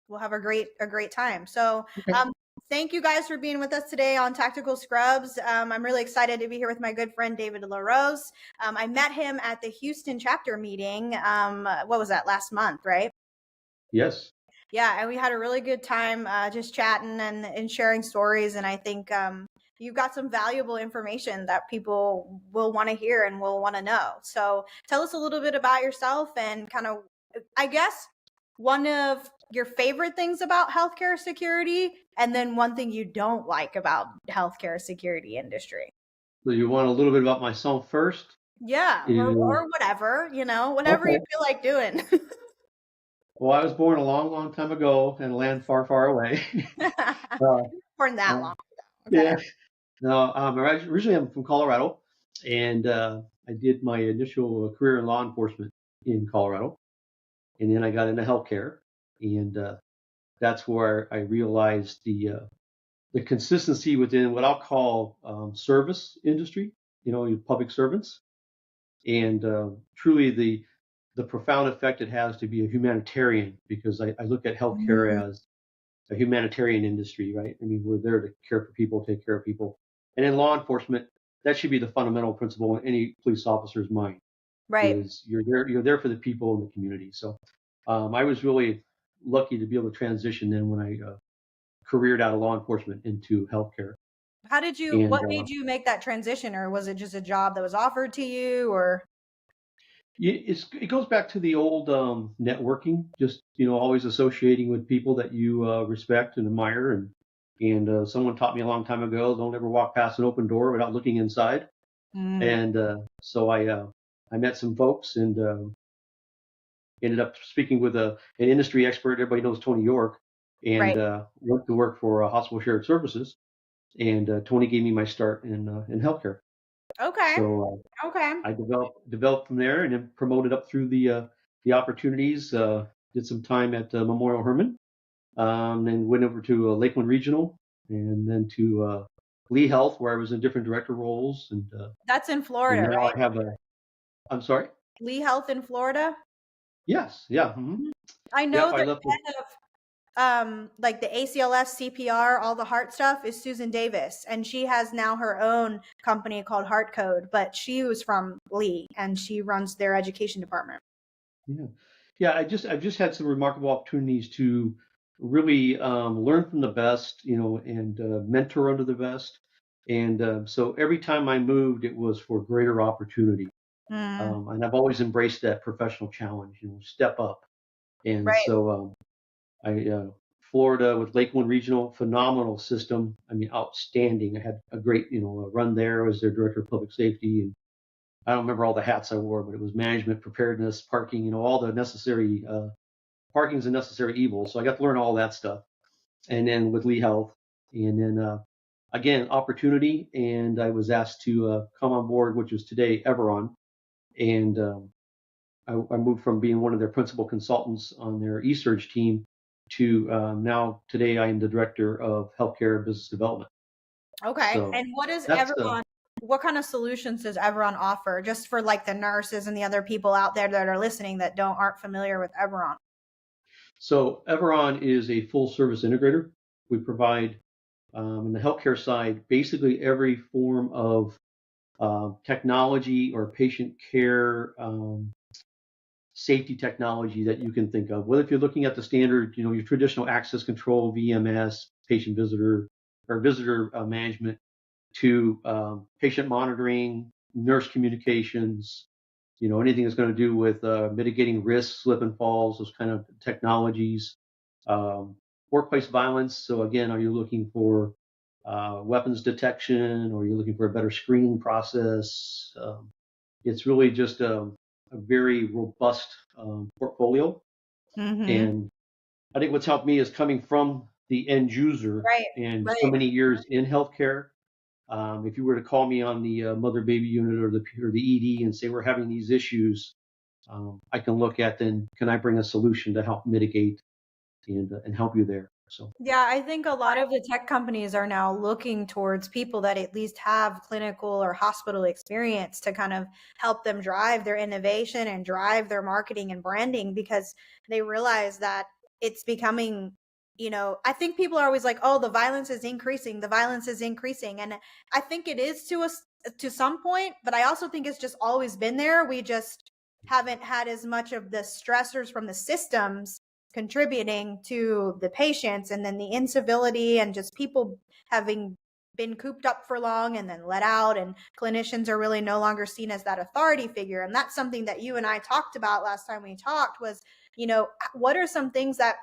we'll have a great time. So Okay. thank you guys for being with us today on Tactical Scrubs. I'm really excited to be here with my good friend David LaRose. I met him at the Houston chapter meeting. What was that, last month, right? Yes. Yeah, and we had a really good time just chatting and sharing stories. And I think you've got some valuable information that people will want to hear and will want to know. So tell us a little bit about yourself and kind of, I guess, one of your favorite things about healthcare security, and then one thing you don't like about healthcare security industry. So you want a little bit about myself first? Yeah, You, or whatever, whatever you okay. feel like doing. Well, I was born a long, long time ago in a land far, far away. uh, For that uh, long. Okay. yeah. No, originally I'm from Colorado, and I did my initial career in law enforcement in Colorado, and then I got into healthcare, and that's where I realized the consistency within what I'll call service industry. Your public servants, and truly the profound effect it has to be a humanitarian, because I look at Mm, healthcare as a humanitarian industry, right? I mean, we're there to care for people, take care of people. And in law enforcement, that should be the fundamental principle in any police officer's mind, right. is you're there for the people in the community. So I was really lucky to be able to transition then when I careered out of law enforcement into healthcare. And What made you make that transition, or was it just a job that was offered to you, or? it goes back to the old networking, just always associating with people that you respect and admire, and someone taught me a long time ago, don't ever walk past an open door without looking inside. Mm, And so I met some folks, and ended up speaking with an industry expert. Everybody knows Tony York, and right. went to work for Hospital Shared Services. And Tony gave me my start in healthcare. Okay. So Okay. I developed from there, and then promoted up through the opportunities. Did some time at Memorial Hermann, then went over to Lakeland Regional, and then to Lee Health, where I was in different director roles, That's in and Florida, now right? I have a. I'm sorry. Lee Health in Florida. Yes, yeah, hmm, Mhm. I yep. know I the left. head of like the ACLS, CPR, all the heart stuff is Susan Davis, and she has now her own company called Heart Code, but she was from Lee and she runs their education department. Yeah, yeah. I've just had some remarkable opportunities to really learn from the best, and mentor under the best. And so every time I moved, it was for greater opportunity. Mm, And I've always embraced that professional challenge, step up. And right. so I Florida with Lakeland Regional, phenomenal system. I mean, outstanding. I had a great, run there. I was their director of public safety, and I don't remember all the hats I wore, but it was management, preparedness, parking, all the necessary. Parking's a necessary evil, so I got to learn all that stuff. And then with Lee Health, and then again opportunity, and I was asked to come on board, which is today Everon, and I moved from being one of their principal consultants on their eSurge team to now today I am the director of healthcare business development. Okay. So And what is that's Everon? What kind of solutions does Everon offer, just for like the nurses and the other people out there that are listening that aren't familiar with Everon? so Everon is a full service integrator. We provide in the healthcare side basically every form of technology or patient care safety technology that you can think of. Whether if you're looking at the standard, your traditional access control, VMS, patient visitor or visitor management, to patient monitoring, nurse communications, anything that's going to do with mitigating risks, slip and falls, those kind of technologies. Um, Workplace violence. So again, are you looking for weapons detection, or are you looking for a better screening process? It's really just a very robust portfolio. Mm-hmm. And I think what's helped me is coming from the end user Right. and so Right. many years in healthcare. If you were to call me on the mother baby unit or the ED and say we're having these issues, I can look at, then can I bring a solution to help mitigate and help you there. So Yeah, I think a lot of the tech companies are now looking towards people that at least have clinical or hospital experience to kind of help them drive their innovation and drive their marketing and branding, because they realize that it's becoming, I think people are always like, oh, the violence is increasing, the violence is increasing. And I think it is to some point, but I also think it's just always been there. We just haven't had as much of the stressors from the systems contributing to the patients, and then the incivility and just people having been cooped up for long and then let out, and clinicians are really no longer seen as that authority figure. And that's something that you and I talked about last time we talked was, what are some things that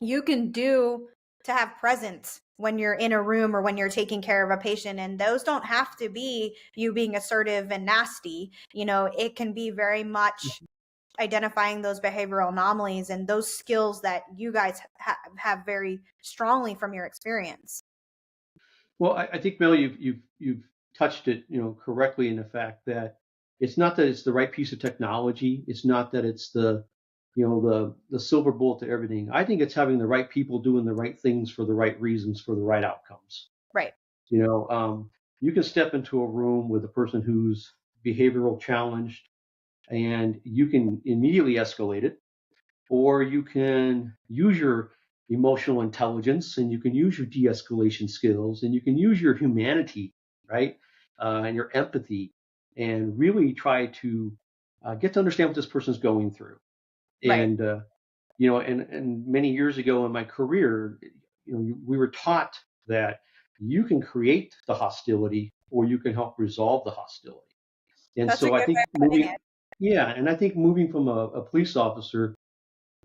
you can do to have presence when you're in a room or when you're taking care of a patient? And those don't have to be you being assertive and nasty. It can be very much identifying those behavioral anomalies and those skills that you guys have very strongly from your experience. Well, I think Mel, you've touched it, correctly in the fact that it's not that it's the right piece of technology. It's not that it's the silver bullet to everything. I think it's having the right people doing the right things for the right reasons for the right outcomes. Right. You know, you can step into a room with a person who's behavioral challenged, and you can immediately escalate it, or you can use your emotional intelligence, and you can use your de-escalation skills, and you can use your humanity, right, and your empathy, and really try to get to understand what this person's going through. Right. And and many years ago in my career, we were taught that you can create the hostility or you can help resolve the hostility. And That's a so I good way think of putting it. yeah, and I think moving from a police officer,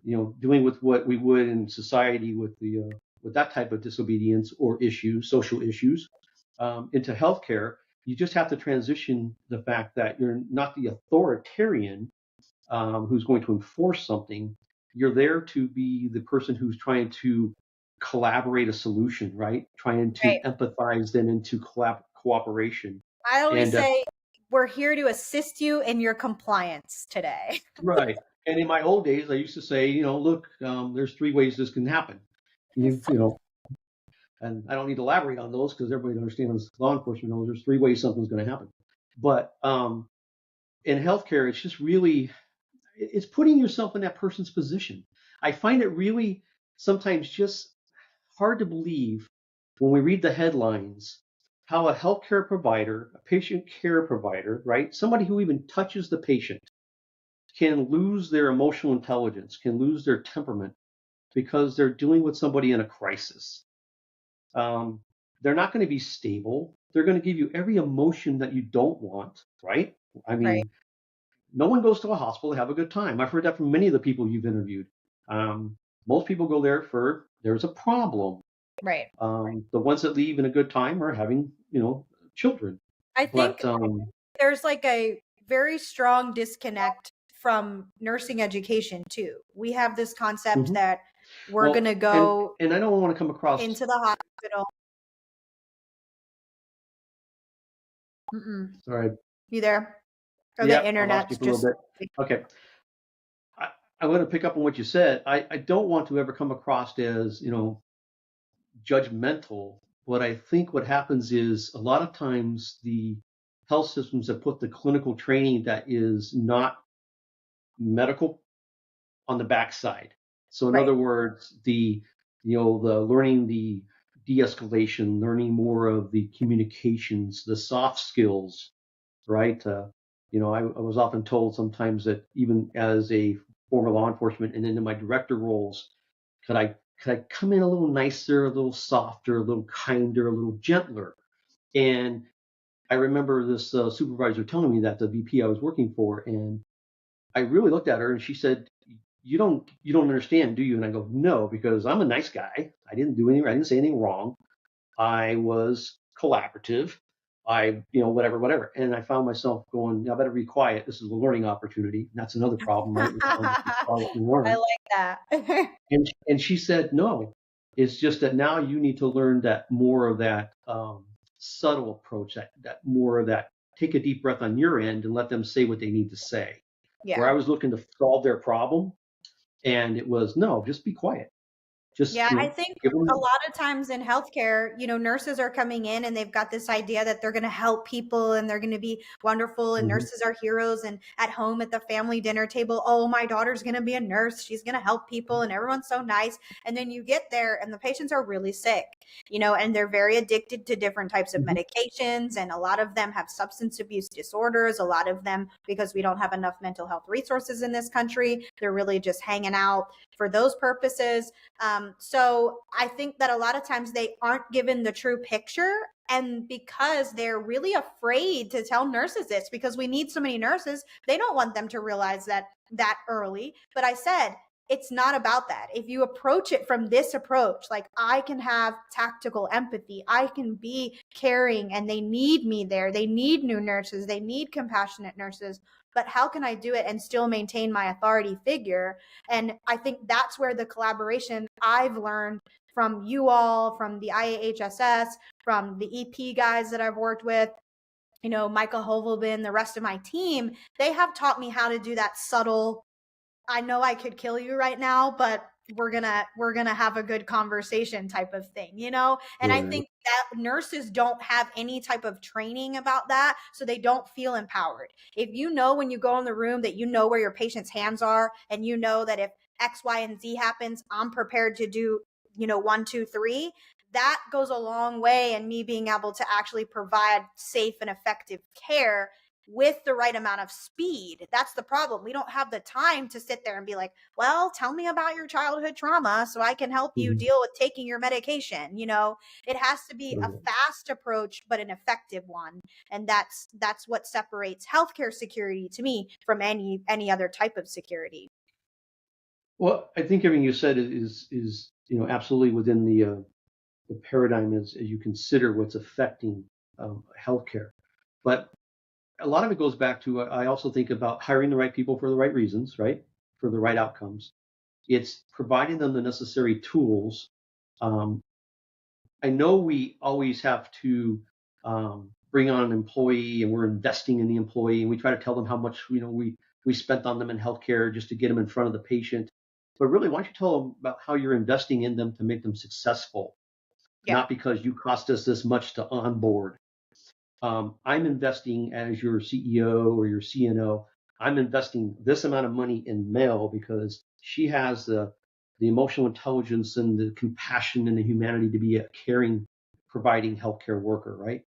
dealing with what we would in society with that type of disobedience or issues, social issues, into healthcare, you just have to transition the fact that you're not the authoritarian who's going to enforce something. You're there to be the person who's trying to collaborate a solution, right? Trying to Right. empathize them into cooperation. I always And say we're here to assist you in your compliance today. right. And in my old days, I used to say, look, there's three ways this can happen. You know, and I don't need to elaborate on those because everybody understands law enforcement knows there's three ways something's going to happen. But in healthcare, it's just really it's putting yourself in that person's position. I find it really sometimes just hard to believe when we read the headlines how a healthcare provider, a patient care provider, right, somebody who even touches the patient can lose their emotional intelligence, can lose their temperament because they're dealing with somebody in a crisis. Um, they're not going to be stable. They're going to give you every emotion that you don't want, right? I Right. mean, no one goes to a hospital to have a good time. I've heard that from many of the people you've interviewed. Most people go there for there's a problem. Right. The ones that leave in a good time are having, children. I But think there's like a very strong disconnect from nursing education too. We have this concept mhm. that we're going Well, to and go and I don't want to come across. into the hospital. Mm-mm. Sorry. You there? Or the Yep, I lost you internet's for a little just bit. Okay. I, I'm going to pick up on what you said. I don't want to ever come across as, judgmental. What I think what happens is a lot of times the health systems have put the clinical training that is not medical on the backside. So in right. other words, the learning the de-escalation, learning more of the communications, the soft skills, right? I was often told sometimes that even as a former law enforcement and into my director roles, could I could I come in a little nicer, a little softer, a little kinder, a little gentler? And I remember this supervisor telling me that the VP I was working for, and I really looked at her and she said, "You don't understand, do you?" And I go, "No, because I'm a nice guy. I didn't say anything wrong. I was collaborative. Whatever." And I found myself going, I better be quiet. This is a learning opportunity. And that's another problem, right? We tell them to follow what we I learn. like that. And she said, no, it's just that now you need to learn that more of that subtle approach, that more of that take a deep breath on your end and let them say what they need to say. Where Yeah. I was looking to solve their problem, and it was no, just be quiet. Just, Yeah, I think give a them. lot of times in healthcare, nurses are coming in and they've got this idea that they're going to help people and they're going to be wonderful and Mhm, nurses are heroes. And at home at the family dinner table, oh, my daughter's going to be a nurse. She's going to help people and everyone's so nice. And then you get there and the patients are really sick, and they're very addicted to different types of mhm, medications. And a lot of them have substance abuse disorders. A lot of them, because we don't have enough mental health resources in this country, they're really just hanging out for those purposes. So I think that a lot of times they aren't given the true picture. And because they're really afraid to tell nurses this, because we need so many nurses, they don't want them to realize that early. But I said, it's not about that. If you approach it from this approach, like I can have tactical empathy, I can be caring, and they need me there. They need new nurses, they need compassionate nurses. But how can I do it and still maintain my authority figure? And I think that's where the collaboration I've learned from you all, from the IAHSS, from the EP guys that I've worked with, Michael Hovelbin, the rest of my team, they have taught me how to do that subtle, I know I could kill you right now, but we're gonna have a good conversation type of thing, And I right. think that nurses don't have any type of training about that, so they don't feel empowered. If you know when you go in the room that you know where your patient's hands are, and you know that if X, Y, and Z happens, I'm prepared to do, one, two, three. That goes a long way in me being able to actually provide safe and effective care with the right amount of speed. That's the problem. We don't have the time to sit there and be like, well, tell me about your childhood trauma so I can help you Mhm, deal with taking your medication. It has to be a right. fast approach, but an effective one. And that's what separates healthcare security to me from any other type of security. Well, I think everything you said is absolutely within the paradigm as you consider what's affecting healthcare. But a lot of it goes back to I also think about hiring the right people for the right reasons, right? For the right outcomes. It's providing them the necessary tools. Um, I know we always have to bring on an employee, and we're investing in the employee, and we try to tell them how much we spent on them in healthcare just to get them in front of the patient. But really, why don't you tell them about how you're investing in them to make them successful, Yeah. not because you cost us this much to onboard. I'm investing as your CEO or your CNO. I'm investing this amount of money in Mel because she has the emotional intelligence and the compassion and the humanity to be a caring, providing healthcare worker, right?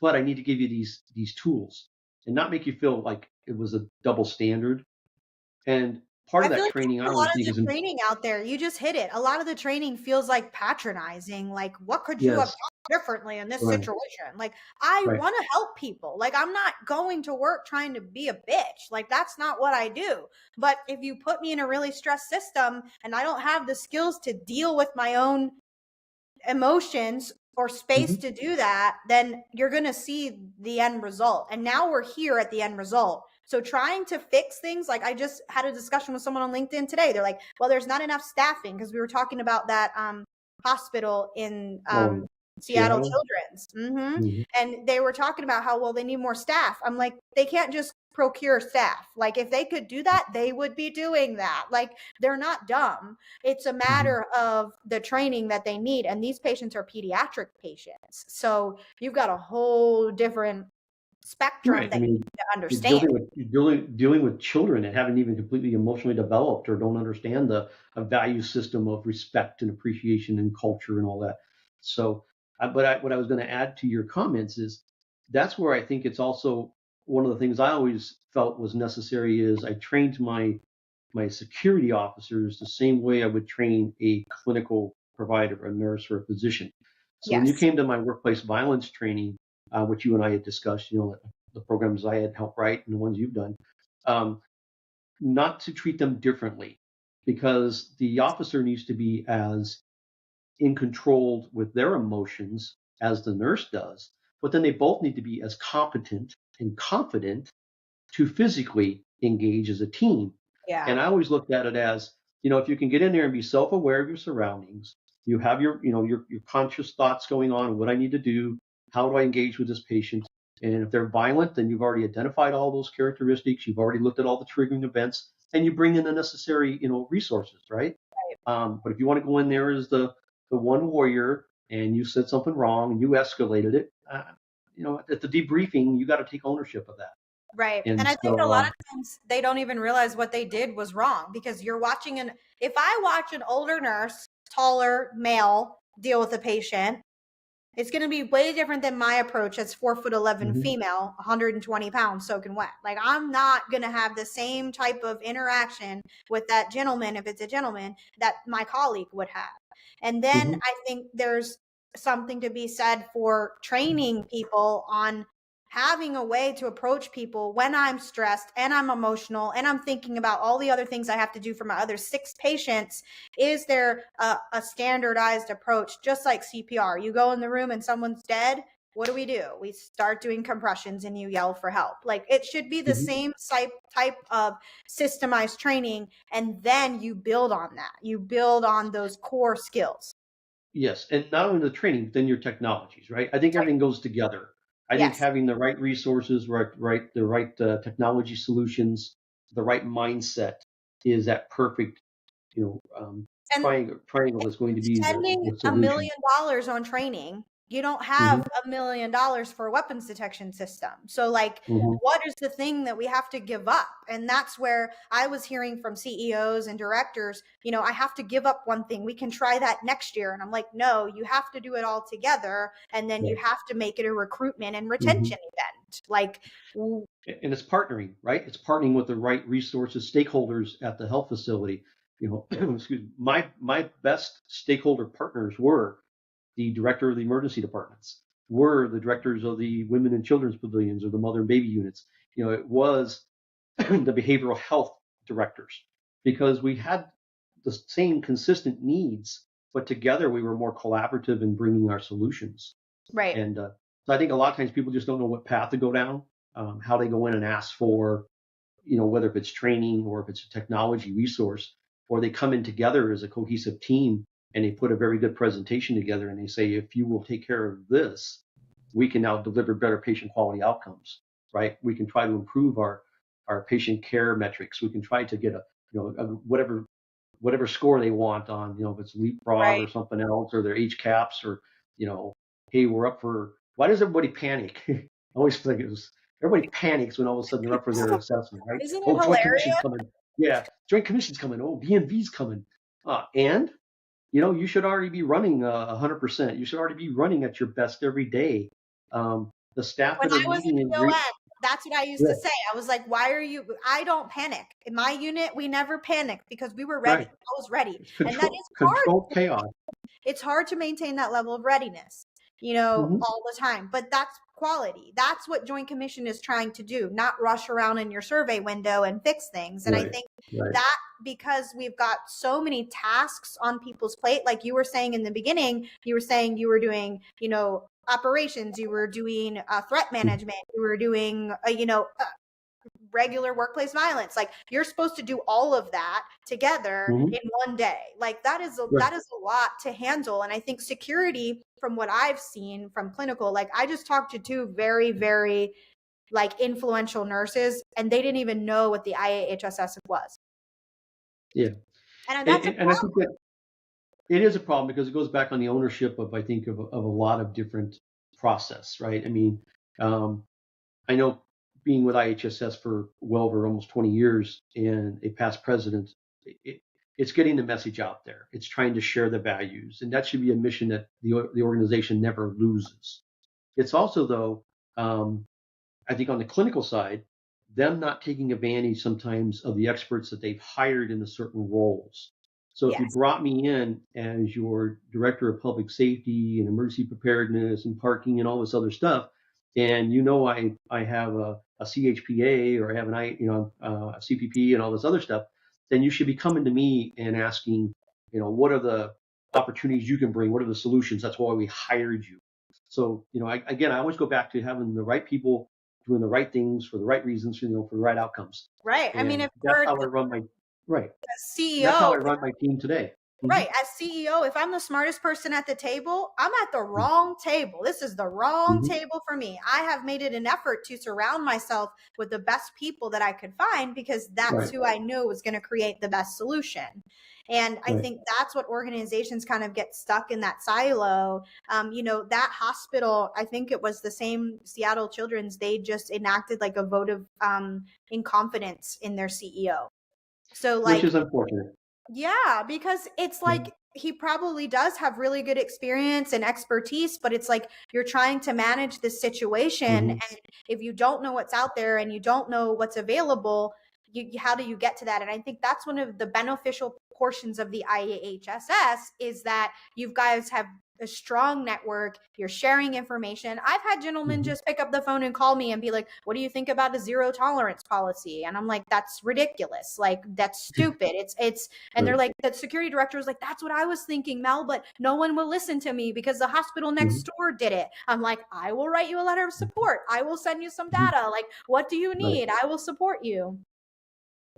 But I need to give you these tools and not make you feel like it was a double standard. And part I of feel that like training, I a lot always of think the is training out there, you just hit it. A lot of the training feels like patronizing. Like, what could you have yes, done differently in this right, situation? Like, I right. want to help people. Like, I'm not going to work trying to be a bitch. Like, that's not what I do. But if you put me in a really stressed system and I don't have the skills to deal with my own emotions or space Hmm. to do that, then you're going to see the end result. And now we're here at the end result. So trying to fix things, like I just had a discussion with someone on LinkedIn today. They're like, well, there's not enough staffing because we were talking about that hospital in Oh, Seattle Seattle. Children's. Hmm. And they were talking about how, well, they need more staff. I'm like, they can't just procure staff. Like, if they could do that, they would be doing that. Like, they're not dumb. It's a Hmm. matter of the training that they need. And these patients are pediatric patients. So you've got a whole different spectrum Right. I that you mean, need to understand. you're dealing with children that haven't even completely emotionally developed or don't understand the a value system of respect and appreciation and culture and all that. So, what I was going to add to your comments is that's where I think it's also one of the things I always felt was necessary is I trained my security officers the same way I would train a clinical provider, a nurse, or a physician. So when you Yes. came to my workplace violence training, which you and I had discussed, the programs I had helped write and the ones you've done, um, not to treat them differently because the officer needs to be as in control with their emotions as the nurse does, but then they both need to be as competent and confident to physically engage as a team. Yeah. And I always looked at it as, if you can get in there and be self-aware of your surroundings, you have your conscious thoughts going on, what I need to do, how do I engage with this patient? And if they're violent, then you've already identified all those characteristics, you've already looked at all the triggering events, and you bring in the necessary, resources, right? But if you want to go in there as the one warrior and you said something wrong and you escalated it, at the debriefing, you got to take ownership of that. Right. And And I think a so, lot of times they don't even realize what they did was wrong because you're watching if I watch an older nurse, taller male deal with a patient, it's going to be way different than my approach as 4'11" mhm, female, 120 pounds soaking wet. Like I'm not going to have the same type of interaction with that gentleman, if it's a gentleman, that my colleague would have. And then mhm, I think there's something to be said for training people on having a way to approach people when I'm stressed and I'm emotional and I'm thinking about all the other things I have to do for my other 6 patients. Is there a standardized approach, just like CPR? You go in the room and someone's dead. What do? We start doing compressions and you yell for help. Like it should be the mhm. same type of systemized training. And then you build on that. You build on those core skills. Yes, and not only the training, but then your technologies, right? I think Right. everything goes together. I think Yes. having the right resources, the right technology solutions, the right mindset is that perfect, And triangle that's going to be spending the a solution. million dollars on training, you don't have Hmm. $1 million for a weapons detection system. So like Hmm. what is the thing that we have to give up? And that's where I was hearing from CEOs and directors, I have to give up one thing. We can try that next year. And I'm like, no, you have to do it all together. And then you Right. have to make it a recruitment and Hmm. retention event. Like, And it's partnering, right? It's partnering with the right resources, stakeholders at the health facility. Excuse me. My best stakeholder partners were the director of the emergency departments, were the directors of the women and children's pavilions or the mother and baby units. It was the behavioral health directors because we had the same consistent needs, but together we were more collaborative in bringing our solutions. right, And so I think a lot of times people just don't know what path to go down, how they go in and ask for, whether if it's training or if it's a technology resource, or they come in together as a cohesive team and they put a very good presentation together and they say, if you will take care of this, we can now deliver better patient quality outcomes, right? We can try to improve our patient care metrics. We can try to get whatever score they want on, if it's leapfrog right. or something else, or their HCAPS, or, hey, we're up for, why does everybody panic? I always think it was, everybody panics when all of a sudden they're up for their assessment, right? Isn't it Oh, Joint Commission's hilarious? coming. Yeah, Joint Commission's coming. Oh, BMV's coming. And, you should already be running 100%. You should already be running at your best every day. The staff When that are I was in leading the in great, DON, that's what I used yeah, to say. I was like, why are you? I don't panic. In my unit, we never panicked because we were ready. right. I was ready. It's And that control, is hard. control chaos. It's hard to maintain that level of readiness, Hmm. all the time. But that's quality. That's what Joint Commission is trying to do, not rush around in your survey window and fix things. And I Right, think right. that because we've got so many tasks on people's plate, like you were saying in the beginning, you were saying you were doing, operations, you were doing threat management, you were doing, regular workplace violence. Like you're supposed to do all of that together Hmm. in one day. Like that is Right. a lot to handle. And I think security, from what I've seen from clinical, like I just talked to 2 very, very like influential nurses and they didn't even know what the IAHSS was. Yeah. And And, that's a and and I think problem. that it is a problem because it goes back on the ownership of, I think, of a lot of different process, right? I mean, um, I know being with IHSS for well over almost 20 years and a past president, it, it's getting the message out there. It's trying to share the values, and that should be a mission that the organization never loses. It's also, though, um, I think on the clinical side, them not taking advantage sometimes of the experts that they've hired into certain roles. So if you Yes. brought me in as your director of public safety and emergency preparedness and parking and all this other stuff, and I have a CHPA or I have a CPP and all this other stuff, then you should be coming to me and asking, what are the opportunities you can bring? What are the solutions? That's why we hired you. So, I always go back to having the right people doing the right things for the right reasons, for the right outcomes. Right. I mean, And if that's we're how I run my right. And that's how CEO, I run my team today. Hmm. Right. As CEO, if I'm the smartest person at the table, I'm at the wrong table. This is the wrong Hmm. table for me. I have made it an effort to surround myself with the best people that I could find because that's Right. who I knew was going to create the best solution. And I Right. think that's what organizations kind of get stuck in that silo. That hospital, I think it was the same Seattle Children's, they just enacted like a vote of incompetence in their CEO. So, Which like, is unfortunate. yeah, because it's Mhm. like he probably does have really good experience and expertise, but it's like you're trying to manage this situation. Mhm. And if you don't know what's out there and you don't know what's available, how do you get to that? And I think that's one of the beneficial portions of the IAHSS is that you guys have a strong network. You're sharing information. I've had gentlemen Mhm. just pick up the phone and call me and be like, "What do you think about a zero tolerance policy?" And I'm like, "That's ridiculous. Like, that's stupid. It's and they're Right. like, the security director was like, "That's what I was thinking, Mel, but no one will listen to me because the hospital next Mhm. door did it." I'm like, "I will write you a letter of support. I will send you some Mhm. data. Like, what do you Right. need? I will support you."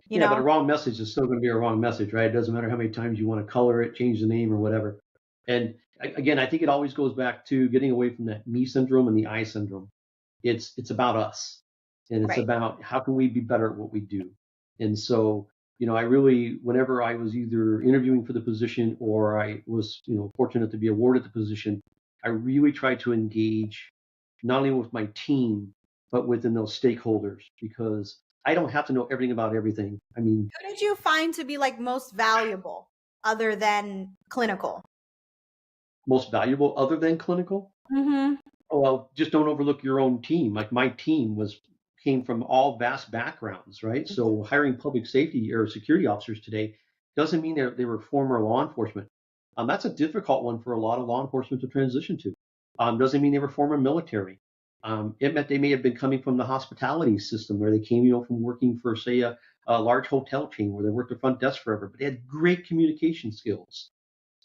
You Yeah, but a know? wrong message is still going to be a wrong message, right? It doesn't matter how many times you want to color it, change the name, or whatever. And again, I think it always goes back to getting away from that me syndrome and the I syndrome. It's about us, and it's Right. about how can we be better at what we do. And so, I really, whenever I was either interviewing for the position or I was, fortunate to be awarded the position, I really tried to engage not only with my team but within those stakeholders because I don't have to know everything about everything. I mean, Who did you find to be like most valuable other than clinical? most valuable other than clinical. Mm-hmm. Oh, well, just don't overlook your own team. Like my team came from all vast backgrounds, right? So hiring public safety or security officers today doesn't mean they were former law enforcement. That's a difficult one for a lot of law enforcement to transition to. Doesn't mean they were former military. It meant they may have been coming from the hospitality system where they came, from working for, say, a large hotel chain where they worked the front desk forever, but they had great communication skills.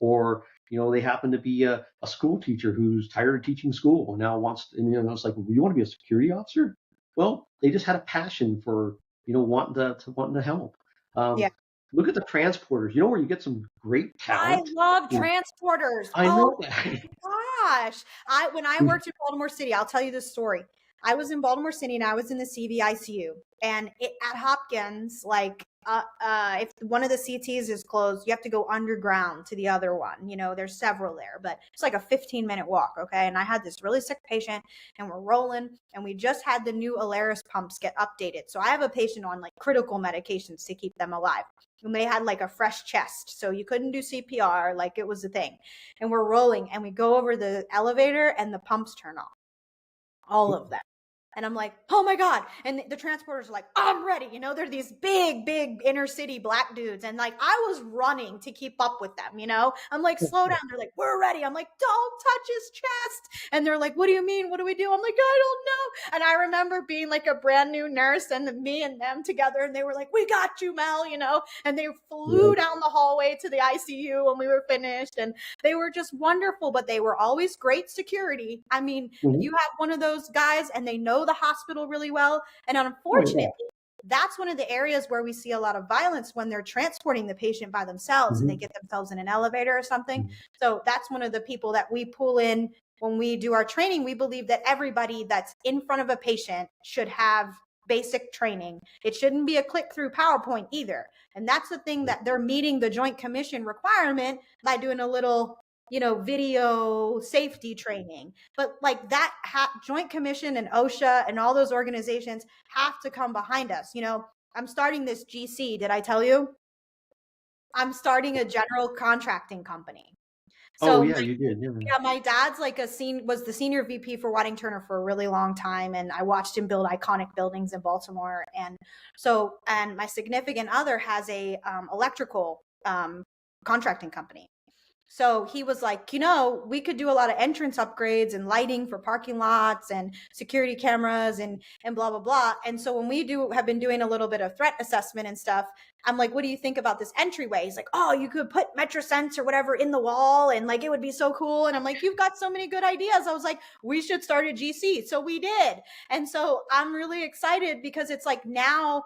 Or they happen to be a school teacher who's tired of teaching school and now wants and it's like, well, you want to be a security officer? Well, they just had a passion for wanting to help. Yeah. um, Look at the transporters, where you get some great I talent. love You know, transporters. I Oh know that. gosh. I when I worked in Baltimore City, I'll tell you this story. I was in Baltimore City and I was in the CVICU. And at Hopkins, like if one of the CTs is closed, you have to go underground to the other one. There's several there, but it's like a 15-minute walk. Okay. And I had this really sick patient and we're rolling and we just had the new LaRose pumps get updated. So I have a patient on like critical medications to keep them alive. And they had like a fresh chest. So you couldn't do CPR, like it was a thing. And we're rolling and we go over the elevator and the pumps turn off, all of them. And I'm like, "Oh my God." And the transporters are like, "I'm ready." They're these big, big inner city black dudes. And like, I was running to keep up with them. I'm like, "Slow down." They're like, "We're ready." I'm like, "Don't touch his chest." And they're like, "What do you mean? What do we do?" I'm like, "I don't know." And I remember being like a brand new nurse and me and them together. And they were like, "We got you, Mel." And they Yeah. flew down the hallway to the ICU when we were finished. And they were just wonderful, but they were always great security. I mean, Mhm. you have one of those guys and they know the hospital really well. And Oh unfortunately, yeah. that's one of the areas where we see a lot of violence when they're transporting the patient by themselves and they Mhm. get themselves in an elevator or something. Mhm. So that's one of the people that we pull in when we do our training. We believe that everybody that's in front of a patient should have basic training. It shouldn't be a click through PowerPoint either. And that's the thing that they're meeting the Joint Commission requirement by doing a little video safety training. But like that Joint Commission and OSHA and all those organizations have to come behind us. I'm starting this GC. Did I tell you? I'm starting a general contracting company. Oh So yeah, you did. Yeah. yeah, my dad's like was the senior VP for Wadding Turner for a really long time, and I watched him build iconic buildings in Baltimore. And my significant other has a electrical contracting company. So he was like, we could do a lot of entrance upgrades and lighting for parking lots and security cameras and blah blah blah. And so when we have been doing a little bit of threat assessment and stuff, I'm like, "What do you think about this entryway?" He's like, "Oh, you could put MetroSense or whatever in the wall and like it would be so cool." And I'm like, "You've got so many good ideas." I was like, "We should start a GC." So we did. And so I'm really excited because it's like now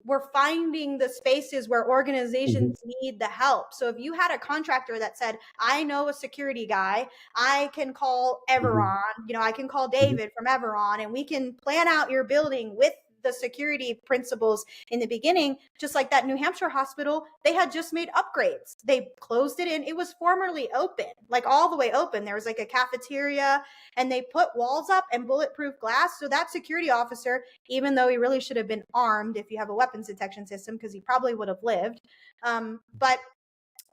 we're finding the spaces where Mhm. organizations need the help. So if you had a contractor that said, I know a security guy, I can call Mhm. Everon, I can call Mhm. David from Everon, and we can plan out your building with the security principles in the beginning. Just like that New Hampshire hospital, they had just made upgrades. They closed it in. It was formerly open, like all the way open. There was like a cafeteria, and they put walls up and bulletproof glass. So that security officer, even though he really should have been armed if you have a weapons detection system, because he probably would have lived, but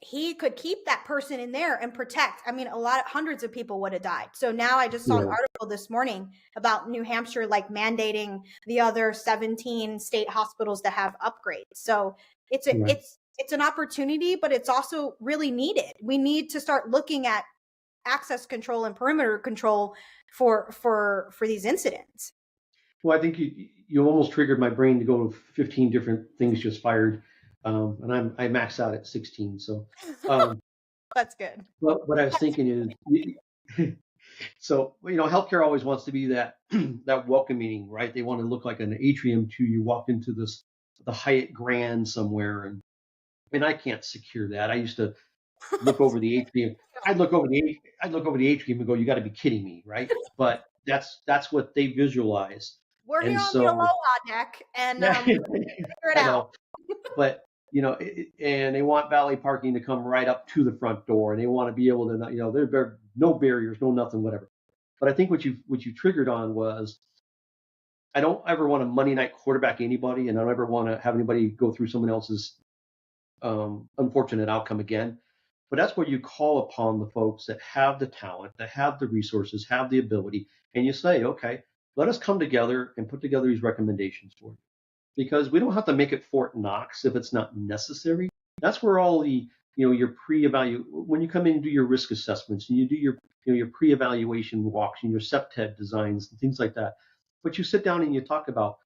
he could keep that person in there and protect. I mean, hundreds of people would have died. So now I just saw an Yeah. article this morning about New Hampshire like mandating the other 17 state hospitals to have upgrades. So it's a Right. it's an opportunity, but it's also really needed. We need to start looking at access control and perimeter control for these incidents. Well, I think you almost triggered my brain to go to 15 different things just fired, and I maxed out at 16. So, um, That's good. what I was thinking is, so healthcare always wants to be that that welcoming, right? They want to look like an atrium to you walk into the Hyatt Grand somewhere, and I can't secure that. I used to look over the atrium. I'd look over the atrium and go, "You got to be kidding me," right? But that's what they visualize, We're here and on the so Aloha deck, and yeah, figure it I out. know. But and they want valet parking to come right up to the front door, and they want to be able to, there no barriers, no nothing, whatever. But I think what you triggered on was I don't ever want to Monday night quarterback anybody, and I don't ever want to have anybody go through someone else's unfortunate outcome again. But that's where you call upon the folks that have the talent, that have the resources, have the ability, and you say, okay, let us come together and put together these recommendations for you because we don't have to make it Fort Knox if it's not necessary. That's where all the your pre-evaluate when you come in and do your risk assessments and you do your pre-evaluation walks and your septet designs and things like that. But you sit down and you talk about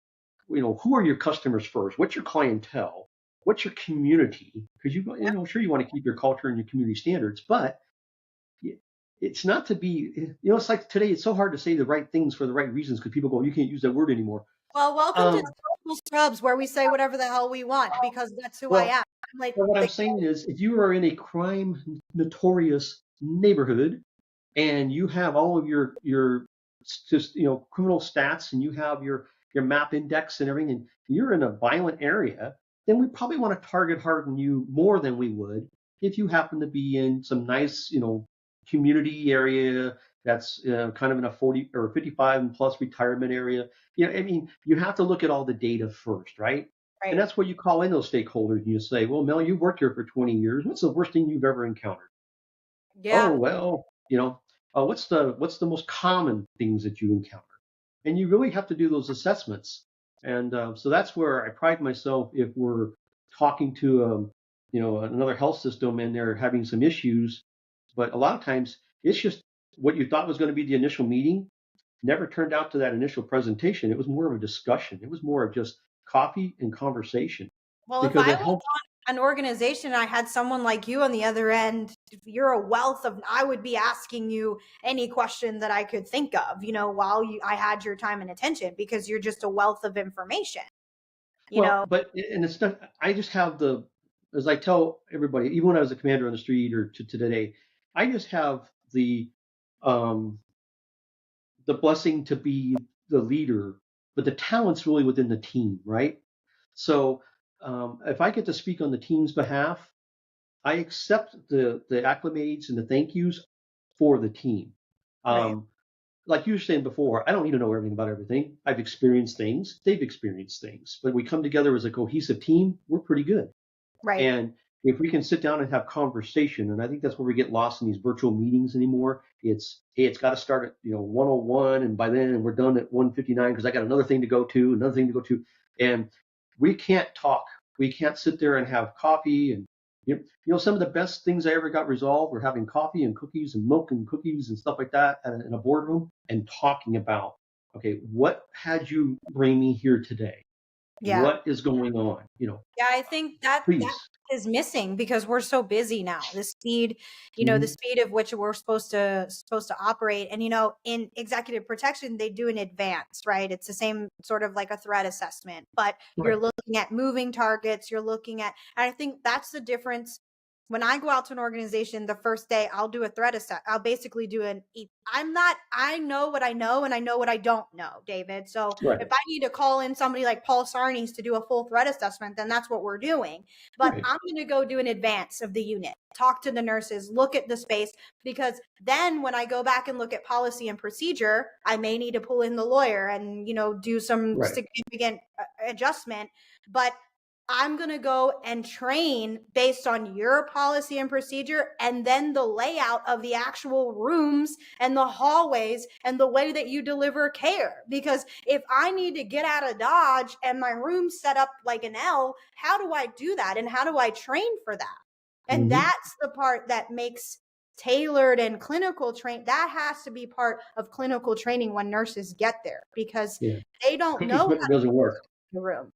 who are your customers first? What's your clientele? What's your community? Because sure you want to keep your culture and your community standards, but it's not to be. It's like today. It's so hard to say the right things for the right reasons because people go, you can't use that word anymore. Well, welcome to Um, Social Scrubs, where we say whatever the hell we want because that's who I well, am. I'm like, But what I'm saying is, if you are in a crime notorious neighborhood and you have all of your just criminal stats and you have your map index and everything, and you're in a violent area, then we probably want to target harden you more than we would if you happen to be in some nice community area that's kind of in a 40 or 55 and plus retirement area. I mean, you have to look at all the data first, right? And right. that's where you call in those stakeholders and you say, well, Mel, you've worked here for 20 years. What's the worst thing you've ever encountered? Oh, Yeah. well, what's the most common things that you encounter? And you really have to do those assessments. And so that's where I pride myself if we're talking to another health system and they're having some issues. But a lot of times it's just what you thought was going to be the initial meeting never turned out to that initial presentation. It was more of a discussion. It was more of just coffee and conversation Well, if because I it was helps. on an organization, I had someone like you on the other end, you're a wealth of, I would be asking you any question that I could think of, while I had your time and attention because you're just a wealth of information, you Well, know? but and it's not. I just have as I tell everybody, even when I was a commander on the street or to today, I just have um, the blessing to be the leader, but the talent's really within the team, right? So if I get to speak on the team's behalf, I accept the acclimates and the thank yous for the team. Right. Um, like you were saying before, I don't need to know everything about everything. I've experienced things, they've experienced things, but we come together as a cohesive team, we're pretty good. Right. And if we can sit down and have conversation, and I think that's where we get lost in these virtual meetings anymore. It's hey, it's got to start at 101, and by then we're done at 159 because I got another thing to go to, and we can't talk. We can't sit there and have coffee and some of the best things I ever got resolved were having coffee and cookies and milk and cookies and stuff like that in a boardroom and talking about okay, what had you bring me here today? Yeah. What is going on? Yeah, I think that Please. is missing because we're so busy now. The speed, the speed of which we're supposed to operate. And in executive protection, they do an advanced, right? It's the same sort of like a threat assessment, but you're looking at moving targets. You're looking at, and I think that's the difference. When I go out to an organization, the first day I'll do a threat assessment. I'll basically do I know what I know and I know what I don't know, David. So if I need to call in somebody like Paul Sarnes to do a full threat assessment, then that's what we're doing. But I'm going to go do an advance of the unit, talk to the nurses, look at the space, because then when I go back and look at policy and procedure, I may need to pull in the lawyer and, do some significant adjustment. But I'm going to go and train based on your policy and procedure, and then the layout of the actual rooms and the hallways and the way that you deliver care. Because if I need to get out of Dodge and my room's set up like an L, how do I do that? And how do I train for that? And that's the part that makes tailored and clinical train. That has to be part of clinical training when nurses get there, because they don't know. It doesn't work. The room.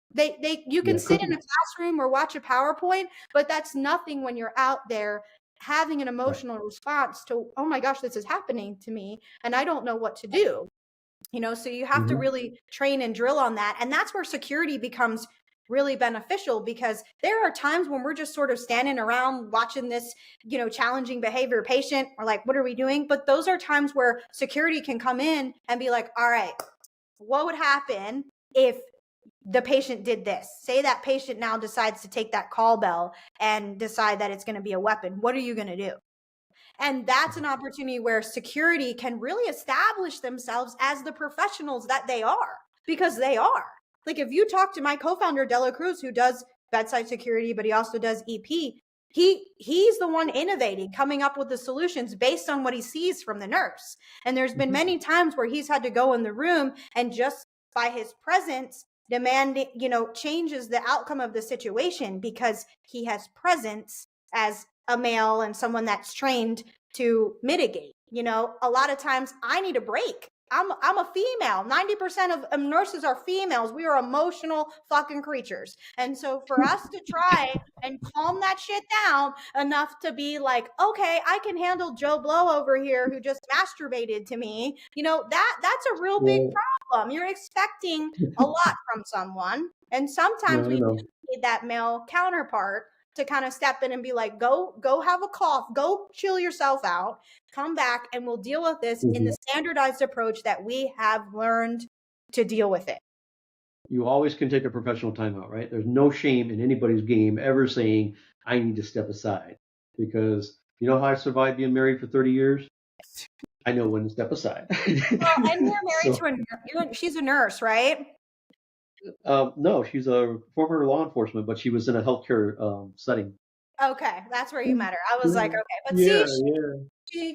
You can sit in a classroom or watch a PowerPoint, but that's nothing when you're out there having an emotional response to, oh my gosh, this is happening to me and I don't know what to do. So you have to really train and drill on that. And that's where security becomes really beneficial, because there are times when we're just sort of standing around watching this, challenging behavior patient, or like, what are we doing? But those are times where security can come in and be like, all right, what would happen if the patient did this? Say that patient now decides to take that call bell and decide that it's going to be a weapon. What are you going to do? And that's an opportunity where security can really establish themselves as the professionals that they are, because they are. Like, if you talk to my co-founder, Dela Cruz, who does bedside security, but he also does EP, he's the one innovating, coming up with the solutions based on what he sees from the nurse. And there's been many times where he's had to go in the room and just by his presence demanding, changes the outcome of the situation, because he has presence as a male and someone that's trained to mitigate. A lot of times I need a break. I'm a female. 90% of nurses are females. We are emotional fucking creatures. And so for us to try and calm that shit down enough to be like, okay, I can handle Joe Blow over here who just masturbated to me, that's a real big problem. You're expecting a lot from someone. And sometimes we need that male counterpart to kind of step in and be like, go have a cough, go chill yourself out, come back, and we'll deal with this in the standardized approach that we have learned to deal with it. You always can take a professional timeout, right? There's no shame in anybody's game ever saying, I need to step aside. Because you know how I survived being married for 30 years? I know when to step aside. Well, and you're married to a nurse. She's a nurse, right? No, she's a former law enforcement, but she was in a healthcare setting. Okay, that's where you met her. I was like, okay, but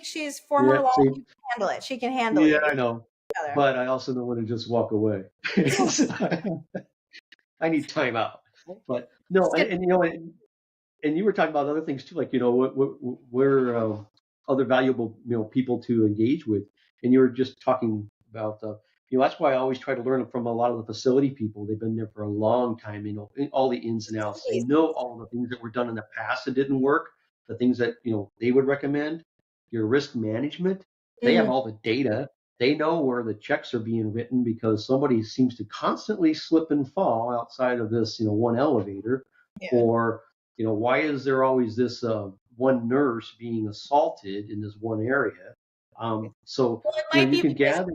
she's former law. She can handle it. She can handle it. Yeah, I know. But I also know when to just walk away. I need time out. But no, and you were talking about other things too, like where other valuable people to engage with, and you were just talking about that's why I always try to learn from a lot of the facility people. They've been there for a long time, all the ins and outs. They know all the things that were done in the past that didn't work, the things that they would recommend. Your risk management, they have all the data. They know where the checks are being written because somebody seems to constantly slip and fall outside of this one elevator, or why is there always this one nurse being assaulted in this one area? So you can gather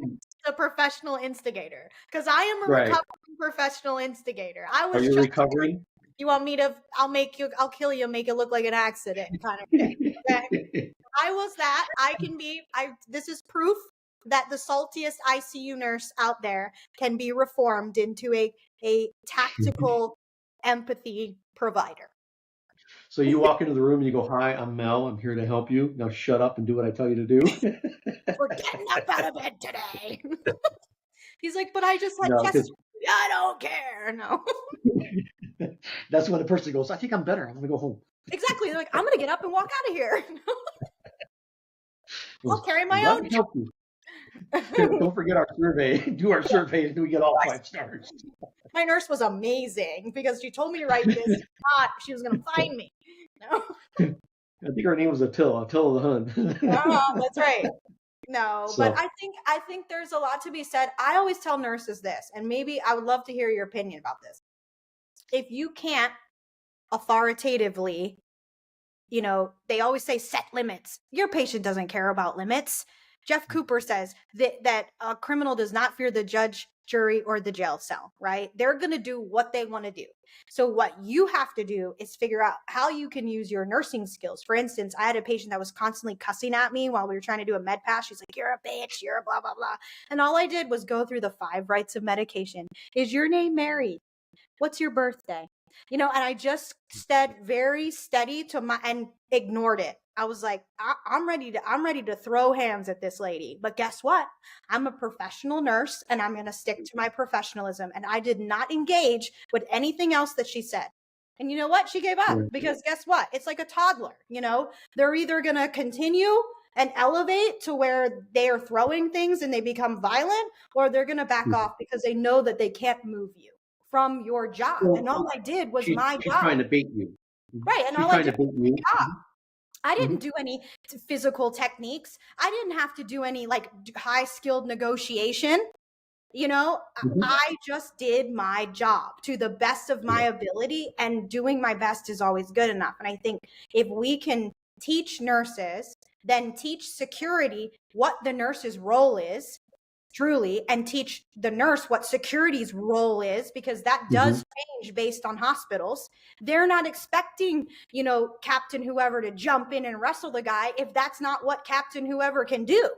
the professional instigator, because I am a recovering professional instigator. Are you recovering? You want me to? I'll kill you, make it look like an accident, kind of thing. Okay? I was that. I can be. This is proof that the saltiest ICU nurse out there can be reformed into a tactical empathy provider. So you walk into the room and you go, "Hi, I'm Mel. I'm here to help you. Now shut up and do what I tell you to do." We're getting up out of bed today. He's like, "But I just had chest. I don't care." No. That's when the person goes, "I think I'm better. I'm gonna go home." Exactly. They're like, "I'm gonna get up and walk out of here." I'll carry my own. Help you. Don't forget our survey. Do our survey and we get all 5 stars. My nurse was amazing because she told me to write this. She was going to find me. I think her name was Attila the Hun. That's right. No, but So, I think there's a lot to be said. I always tell nurses this, and maybe I would love to hear your opinion about this. If you can't authoritatively, they always say set limits. Your patient doesn't care about limits. Jeff Cooper says that a criminal does not fear the judge, jury, or the jail cell, right? They're going to do what they want to do. So what you have to do is figure out how you can use your nursing skills. For instance, I had a patient that was constantly cussing at me while we were trying to do a med pass. She's like, "You're a bitch, you're a blah, blah, blah." And all I did was go through the 5 rights of medication. Is your name Mary? What's your birthday? And I just stayed very steady and ignored it. I was like, I'm ready to throw hands at this lady. But guess what? I'm a professional nurse and I'm going to stick to my professionalism. And I did not engage with anything else that she said. And you know what? She gave up because guess what? It's like a toddler, they're either going to continue and elevate to where they are throwing things and they become violent, or they're going to back off because they know that they can't move you from your job. well, and all I did was my she's job. trying to bait you. Right. And She's all I trying to did bait was my you. job. I didn't do any physical techniques. I didn't have to do any like high skilled negotiation. I just did my job to the best of my ability, and doing my best is always good enough. And I think if we can teach nurses, then teach security what the nurse's role is truly, and teach the nurse what security's role is, because that does change based on hospitals. They're not expecting, Captain whoever to jump in and wrestle the guy if that's not what Captain whoever can do.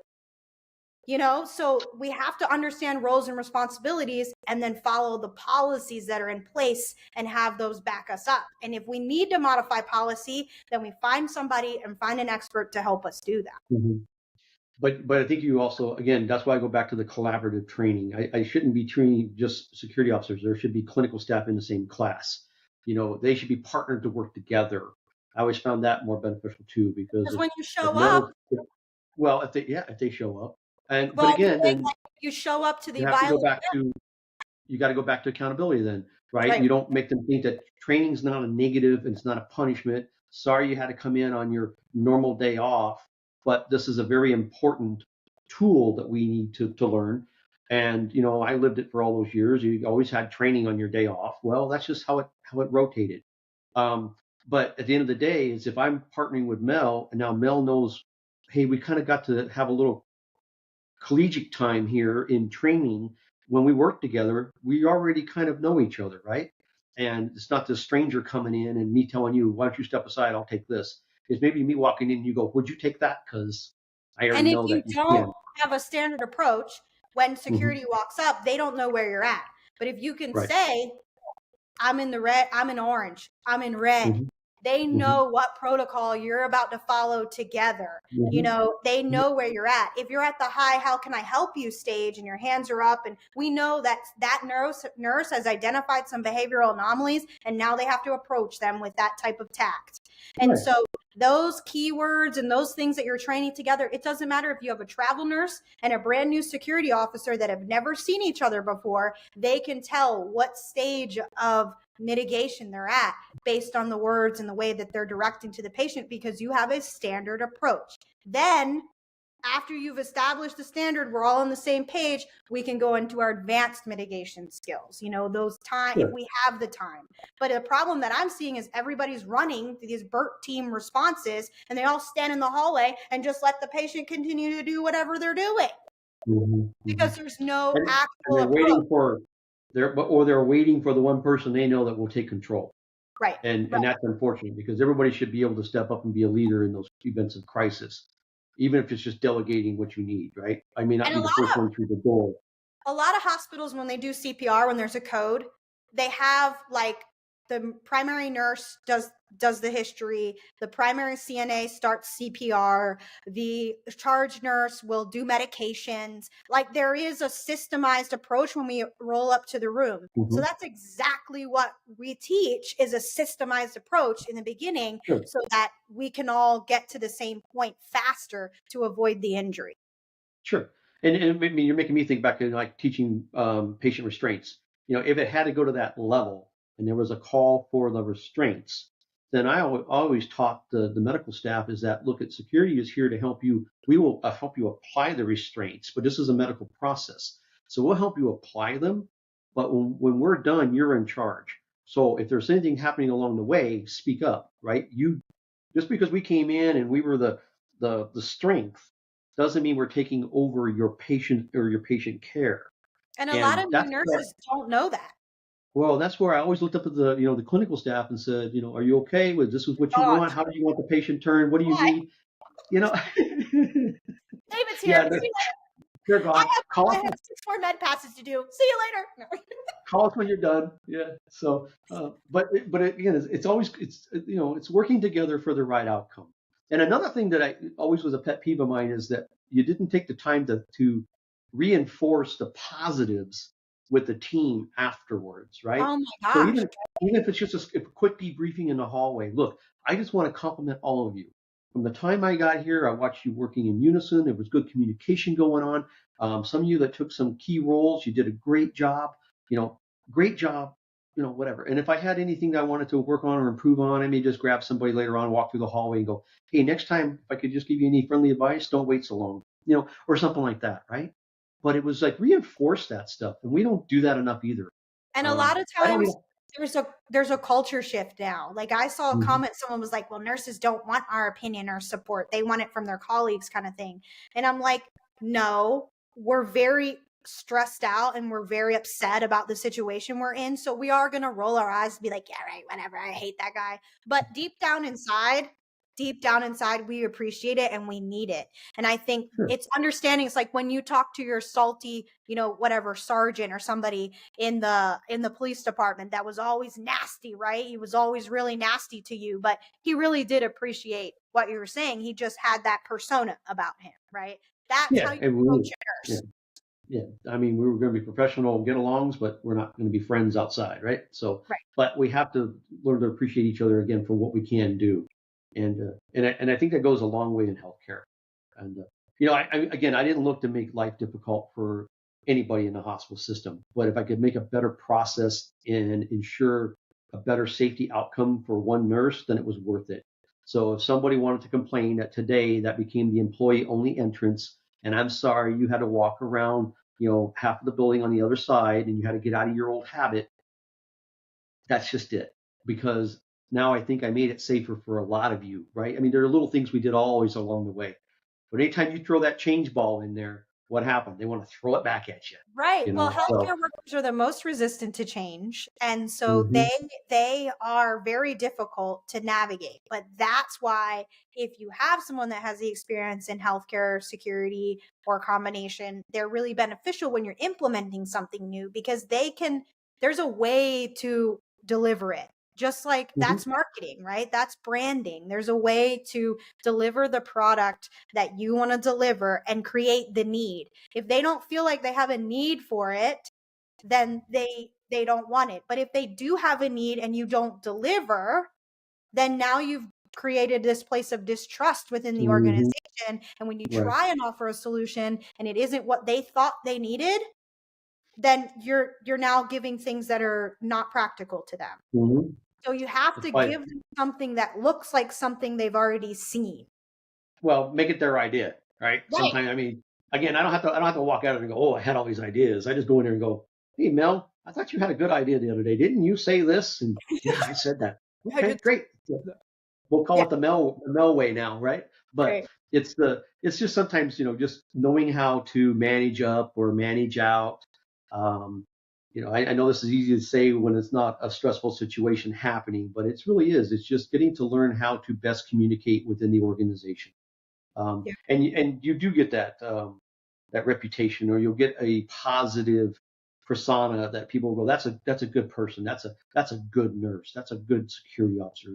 So we have to understand roles and responsibilities and then follow the policies that are in place and have those back us up. And if we need to modify policy, then we find somebody and find an expert to help us do that. But I think you also, again, that's why I go back to the collaborative training. I shouldn't be training just security officers. There should be clinical staff in the same class. They should be partnered to work together. I always found that more beneficial too, because when you show up, well, if they show up, but again, then you show up to the you have to go back to you got to go back to accountability then, right? You don't make them think that training's not a negative and it's not a punishment. Sorry you had to come in on your normal day off, but this is a very important tool that we need to learn. And I lived it for all those years. You always had training on your day off. Well, that's just how it rotated. But at the end of the day, is if I'm partnering with Mel, and now Mel knows, hey, we kind of got to have a little collegiate time here in training. When we work together, we already kind of know each other, right? And it's not this stranger coming in and me telling you, why don't you step aside? I'll take this. It's maybe me walking in and you go, would you take that? Because I already know that you don't have a standard approach, when security walks up, they don't know where you're at. But if you can say, I'm in the red, I'm in orange, I'm in red, they know what protocol you're about to follow together. They know where you're at. If you're at the high, how can I help you stage, and your hands are up, and we know that nurse has identified some behavioral anomalies, and now they have to approach them with that type of tact. And so those keywords and those things that you're training together, it doesn't matter if you have a travel nurse and a brand new security officer that have never seen each other before, they can tell what stage of mitigation they're at based on the words and the way that they're directing to the patient, because you have a standard approach. Then after you've established the standard, we're all on the same page, we can go into our advanced mitigation skills, those time, if we have the time. But the problem that I'm seeing is everybody's running these BERT team responses, and they all stand in the hallway and just let the patient continue to do whatever they're doing. Because there's no actual and they're waiting for the one person they know that will take control. Right. And that's unfortunate, because everybody should be able to step up and be a leader in those events of crisis, even if it's just delegating what you need, right? I may not be the first one through the door. A lot of hospitals, when they do CPR, when there's a code, they have like the primary nurse does the history, the primary CNA starts CPR, the charge nurse will do medications. Like there is a systemized approach when we roll up to the room. So that's exactly what we teach, is a systemized approach in the beginning, so that we can all get to the same point faster to avoid the injury. Sure. And I mean, you're making me think back to like teaching patient restraints. If it had to go to that level and there was a call for the restraints, then I always taught the medical staff is that, look, at security is here to help you. We will help you apply the restraints, but this is a medical process. So we'll help you apply them. But when we're done, you're in charge. So if there's anything happening along the way, speak up, right? You just because we came in and we were the strength doesn't mean we're taking over your patient or your patient care. And a lot And of new that's nurses don't know that. well, that's where I always looked up at the clinical staff and said, are you okay with this is what you God, want? How do you want the patient turned? What do you why? need? You know, David's yeah, here. See you they're later. gone. Call I us, have 6 more med passes to do. See you later. No. call us when you're done. Yeah. So, but again, it's always it's working together for the right outcome. And another thing that I always was a pet peeve of mine is that you didn't take the time to reinforce the positives with the team afterwards, right? Oh my So gosh. even if it's just a quick debriefing in the hallway, look, I just want to compliment all of you. From the time I got here, I watched you working in unison. There was good communication going on. Some of you that took some key roles, you did a great job. You know, great job. Whatever. And if I had anything that I wanted to work on or improve on, I may just grab somebody later on, walk through the hallway, and go, "Hey, next time, if I could just give you any friendly advice, don't wait so long." Or something like that, right? But it was like reinforce that stuff, and we don't do that enough either. And a lot of I don't times even. there's a culture shift now. Like I saw a Mhm. comment, someone was like, well, nurses don't want our opinion or support. They want it from their colleagues kind of thing. And I'm like, no, we're very stressed out and we're very upset about the situation we're in. So we are going to roll our eyes and be like, yeah, right, whatever. I hate that guy. But deep down inside, we appreciate it and we need it. And I think Sure. it's understanding. It's like when you talk to your salty, whatever sergeant or somebody in the police department that was always nasty, right? He was always really nasty to you, but he really did appreciate what you were saying. He just had that persona about him, right? That's how Yeah, you and approach a yeah, nurse. yeah. I mean, we were going to be professional get-alongs, but we're not going to be friends outside, right? So, Right. but we have to learn to appreciate each other again for what we can do, and I think that goes a long way in healthcare. And again, I didn't look to make life difficult for anybody in the hospital system, but if I could make a better process and ensure a better safety outcome for one nurse, then it was worth it. So if somebody wanted to complain that today that became the employee only entrance, and I'm sorry you had to walk around, half of the building on the other side, and you had to get out of your old habit, that's just it. Because now I think I made it safer for a lot of you, right? I mean, there are little things we did always along the way. But anytime you throw that change ball in there, what happened? They want to throw it back at you. Right. Well, So, healthcare workers are the most resistant to change. And so hmm they are very difficult to navigate. But that's why if you have someone that has the experience in healthcare security or combination, they're really beneficial when you're implementing something new because there's a way to deliver it. Just like hmm that's marketing, right? That's branding. There's a way to deliver the product that you want to deliver and create the need. If they don't feel like they have a need for it, then they don't want it. But if they do have a need and you don't deliver, then now you've created this place of distrust within the hmm organization. And when you right. try and offer a solution and it isn't what they thought they needed, then you're now giving things that are not practical to them. hmm So you have It's to like, give them something that looks like something they've already seen. well, make it their idea, right? Right. Sometimes, I mean, again, I don't have to walk out and go, oh, I had all these ideas. I just go in there and go, hey, Mel, I thought you had a good idea the other day. Didn't you say this? And yeah, I said that. I Okay, just, great. We'll call yeah, it the Mel way now, right? But right. it's just sometimes just knowing how to manage up or manage out. Um, I know this is easy to say when it's not a stressful situation happening, but it really is. It's just getting to learn how to best communicate within the organization. Yeah. And you do get that reputation, or you'll get a positive persona that people will go, that's a good person, that's a good nurse, that's a good security officer,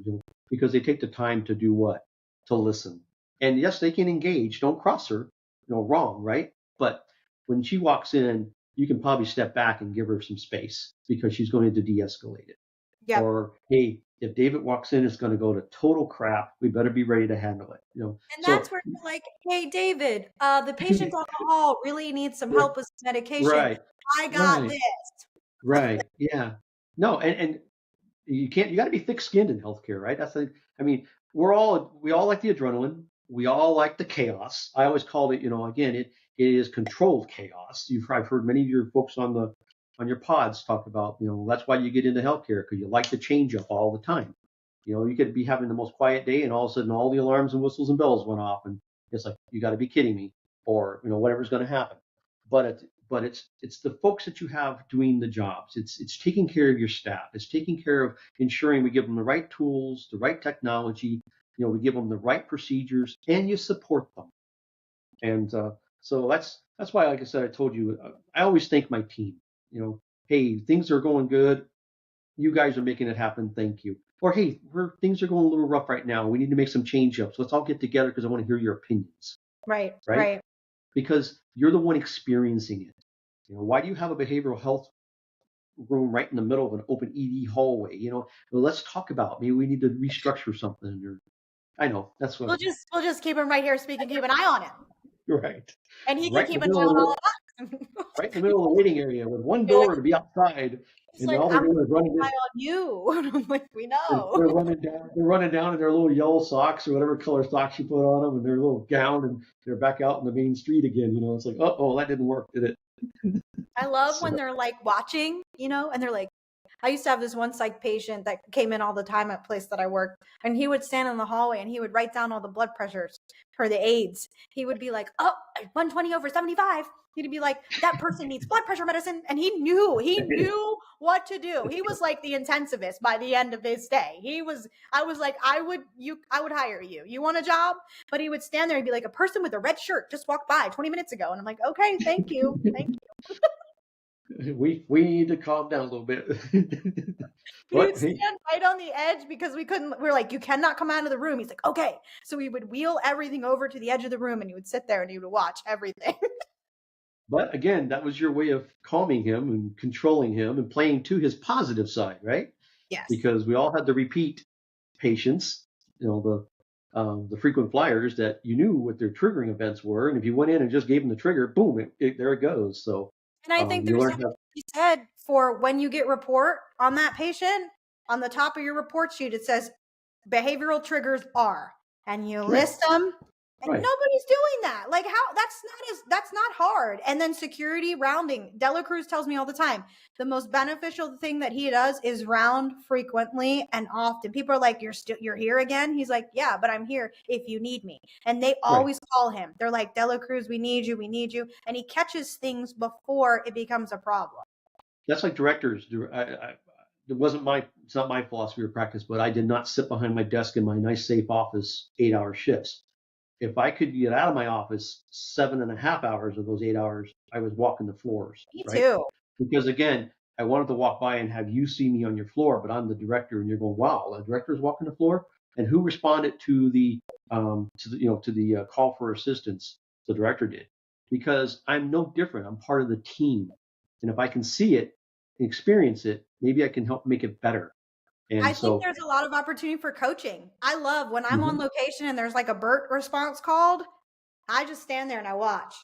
because they take the time to do what? To listen. And yes, they can engage. Don't cross her, wrong, right? But when she walks in, you can probably step back and give her some space because she's going to de-escalate it. Yep. Or hey, if David walks in, it's going to go to total crap. We better be ready to handle it. And So that's where you're like, hey, David, the patient on the hall really needs some help with medication. right, I got right, this. right. Yeah. No, and You can't. You got to be thick-skinned in healthcare, right? That's the. I mean, we all like the adrenaline. We all like the chaos. I always called it, again, it is controlled chaos. I've heard many of your folks on your pods talk about, that's why you get into healthcare because you like to change up all the time. You could be having the most quiet day, and all of a sudden all the alarms and whistles and bells went off, and it's like you got to be kidding me, or whatever's going to happen. But it's the folks that you have doing the jobs. It's taking care of your staff. It's taking care of ensuring we give them the right tools, the right technology. We give them the right procedures, and you support them. And so that's why, like I said, I told you, I always thank my team. Hey, things are going good. You guys are making it happen. Thank you. Or hey, things are going a little rough right now. We need to make some change ups. Let's all get together because I want to hear your opinions. Right, Right? right. Because you're the one experiencing it. Why do you have a behavioral health room right in the middle of an open ED hallway? Well, let's talk about maybe we need to restructure something. Or I know that's what. We'll just keep him right here, so we can keep an eye on him, You're right. and he can Right keep in an the eye on all middle, of us. right in the middle of the waiting area with one You're like, door to be outside, he's and like, all they're I'm doing is running. eye on you. And I'm like, we know. They're running down. They're running down in their little yellow socks or whatever color socks you put on them, and their little gown, and they're back out in the main street again. It's like, oh, that didn't work, did it? I love So, when they're like watching, and they're like, I used to have this one psych patient that came in all the time at a place that I worked, and he would stand in the hallway and he would write down all the blood pressures for the aides. He would be like, oh, 120 over 75. He'd be like, that person needs blood pressure medicine. And he knew what to do. He was like the intensivist by the end of his day. I was like, I would hire you. You want a job? But he would stand there and be like, a person with a red shirt just walked by 20 minutes ago. And I'm like, okay, thank you. Thank you. we need to calm down a little bit. We would stand right on the edge because we're like, you cannot come out of the room. He's like, okay. So we would wheel everything over to the edge of the room and he would sit there and he would watch everything. But again, that was your way of calming him and controlling him and playing to his positive side, right? Yes. Because we all had the repeat patients, the frequent flyers that you knew what their triggering events were, and if you went in and just gave them the trigger, boom, there it goes. So, and I think there's something to be said for when you get report on that patient, on the top of your report sheet, it says behavioral triggers are, and you list them. And nobody's doing that. Like how that's not hard. And then security rounding. LaRose tells me all the time, the most beneficial thing that he does is round frequently and often. People are like, you're here again? He's like, yeah, but I'm here if you need me. And they always call him. They're like, LaRose, we need you. And he catches things before it becomes a problem. That's like directors. It's not my philosophy or practice, but I did not sit behind my desk in my nice safe office 8-hour shifts. If I could get out of my office 7.5 hours of those 8 hours, I was walking the floors. Me too. Because again, I wanted to walk by and have you see me on your floor, but I'm the director, and you're going, wow, the director's walking the floor. And who responded to the call for assistance? The director did, because I'm no different. I'm part of the team, and if I can see it and experience it, maybe I can help make it better. And I think there's a lot of opportunity for coaching. I love when I'm on location and there's like a BERT response called, I just stand there and I watch.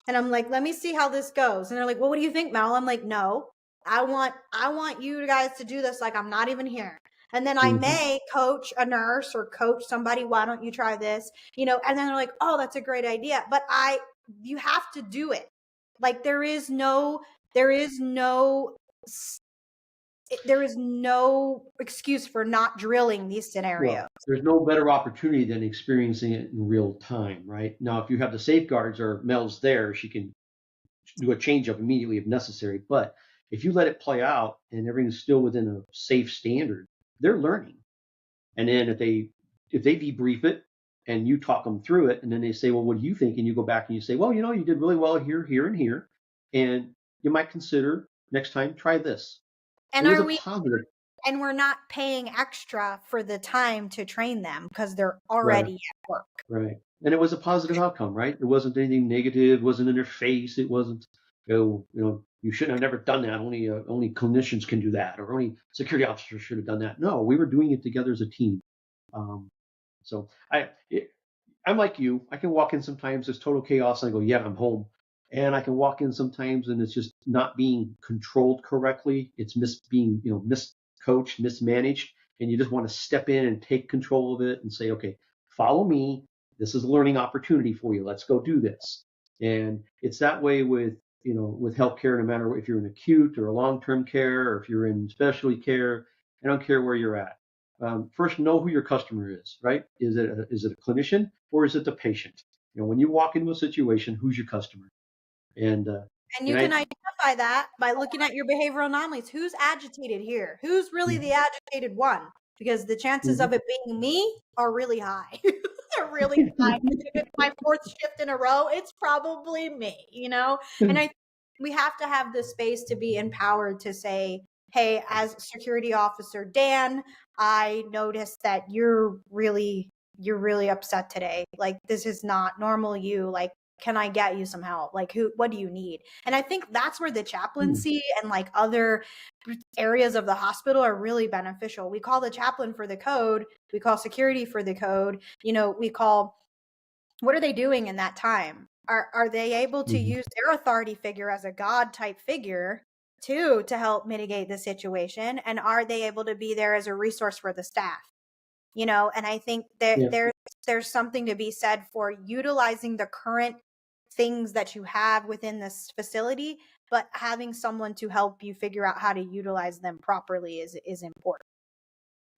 And I'm like, let me see how this goes. And they're like, well, what do you think, Mel? I'm like, no, I want you guys to do this like I'm not even here. And then I may coach a nurse or coach somebody, why don't you try this? And then they're like, oh, that's a great idea. But you have to do it. Like there is no excuse for not drilling these scenarios. Well, there's no better opportunity than experiencing it in real time, right? Now, if you have the safeguards or Mel's there, she can do a change up immediately if necessary. But if you let it play out and everything's still within a safe standard, they're learning. And then if they debrief it and you talk them through it, and then they say, well, what do you think? And you go back and you say, well, you did really well here, here, and here. And you might consider next time, try this. And and we're not paying extra for the time to train them because they're already at work. Right. And it was a positive outcome, right? It wasn't anything negative, wasn't in their face. It wasn't, you shouldn't have never done that. Only clinicians can do that, or only security officers should have done that. No, we were doing it together as a team. So I'm like you. I can walk in sometimes, there's total chaos, and I go, yeah, I'm home. And I can walk in sometimes and it's just not being controlled correctly. It's being misconducted miscoached, mismanaged, and you just want to step in and take control of it and say, okay, follow me. This is a learning opportunity for you. Let's go do this. And it's that way with, with healthcare, no matter if you're in acute or long-term care, or if you're in specialty care. I don't care where you're at. First, know who your customer is, right? Is it a clinician or is it the patient? When you walk into a situation, who's your customer? And And you and can I identify that by looking at your behavioral anomalies. Who's agitated here? Who's really the agitated one? Because the chances of it being me are really high. They're really high. If it's my fourth shift in a row, it's probably me, And we have to have the space to be empowered to say, hey, as security officer Dan, I noticed that you're really upset today. Like, this is not normal you. Like, can I get you some help? Like, what do you need? And I think that's where the chaplaincy and like other areas of the hospital are really beneficial. We call the chaplain for the code. We call security for the code. We call, what are they doing in that time? Are they able to use their authority figure as a God type figure too, to help mitigate the situation? And are they able to be there as a resource for the staff? And I think that there's something to be said for utilizing the current things that you have within this facility, but having someone to help you figure out how to utilize them properly is important.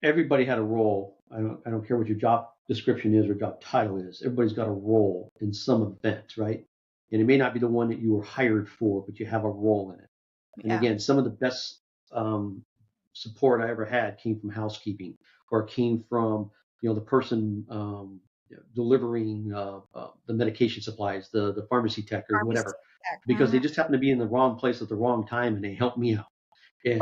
Everybody had a role. I don't care what your job description is or job title is. Everybody's got a role in some event, right? And it may not be the one that you were hired for, but you have a role in it. And again, some of the best support I ever had came from housekeeping, or came from the person delivering the medication supplies, the pharmacy tech or whatever, because they just happen to be in the wrong place at the wrong time and they help me out. And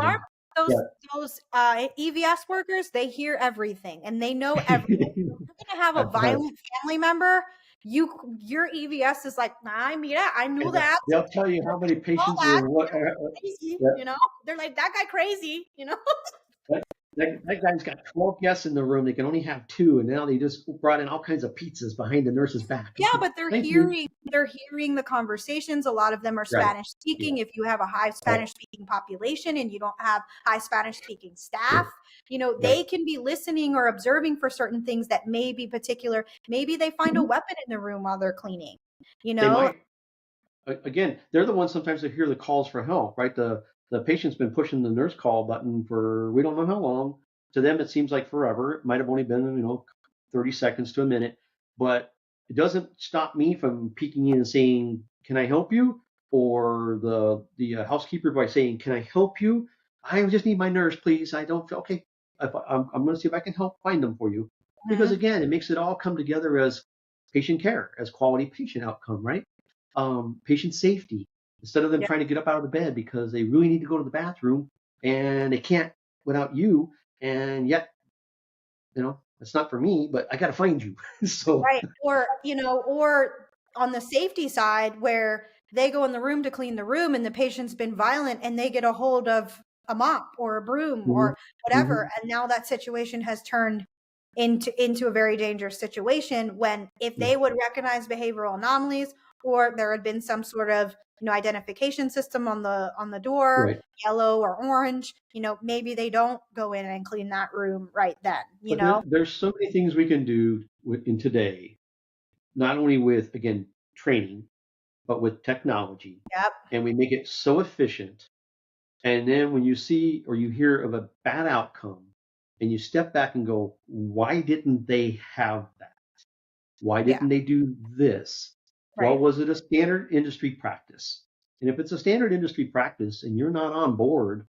those EVS workers, they hear everything and they know everything. You're gonna have a violent family member. Your EVS is like, I knew that. They'll tell you how many patients are what. Crazy, They're like, that guy crazy, That guy's got 12 guests in the room. They can only have 2, and now they just brought in all kinds of pizzas behind the nurse's back. Yeah, but they're hearing the conversations. A lot of them are Spanish speaking. If you have a high Spanish speaking population and you don't have high Spanish speaking staff, they can be listening or observing for certain things that may be particular. Maybe they find a weapon in the room while they're cleaning. They might. Again, they're the ones sometimes that hear the calls for help, right? The patient's been pushing the nurse call button for we don't know how long. To them, it seems like forever. It might have only been 30 seconds to a minute, but it doesn't stop me from peeking in and saying, "Can I help you?" Or the housekeeper by saying, "Can I help you? I just need my nurse, please. I don't feel okay. I'm going to see if I can help find them for you." Because again, it makes it all come together as patient care, as quality patient outcome, right? Patient safety. Instead of them trying to get up out of the bed because they really need to go to the bathroom and they can't without you, and yet, it's not for me, but I got to find you. So right, or on the safety side where they go in the room to clean the room and the patient's been violent and they get a hold of a mop or a broom or whatever, and now that situation has turned into a very dangerous situation, when if they would recognize behavioral anomalies, or there had been some sort of identification system on the door, yellow or orange, maybe they don't go in and clean that room right then. There's so many things we can do in today, not only with, again, training, but with technology. And we make it so efficient. And then when you see or you hear of a bad outcome and you step back and go, why didn't they have that? Why didn't they do this? Well, was it a standard industry practice? And if it's a standard industry practice and you're not on board,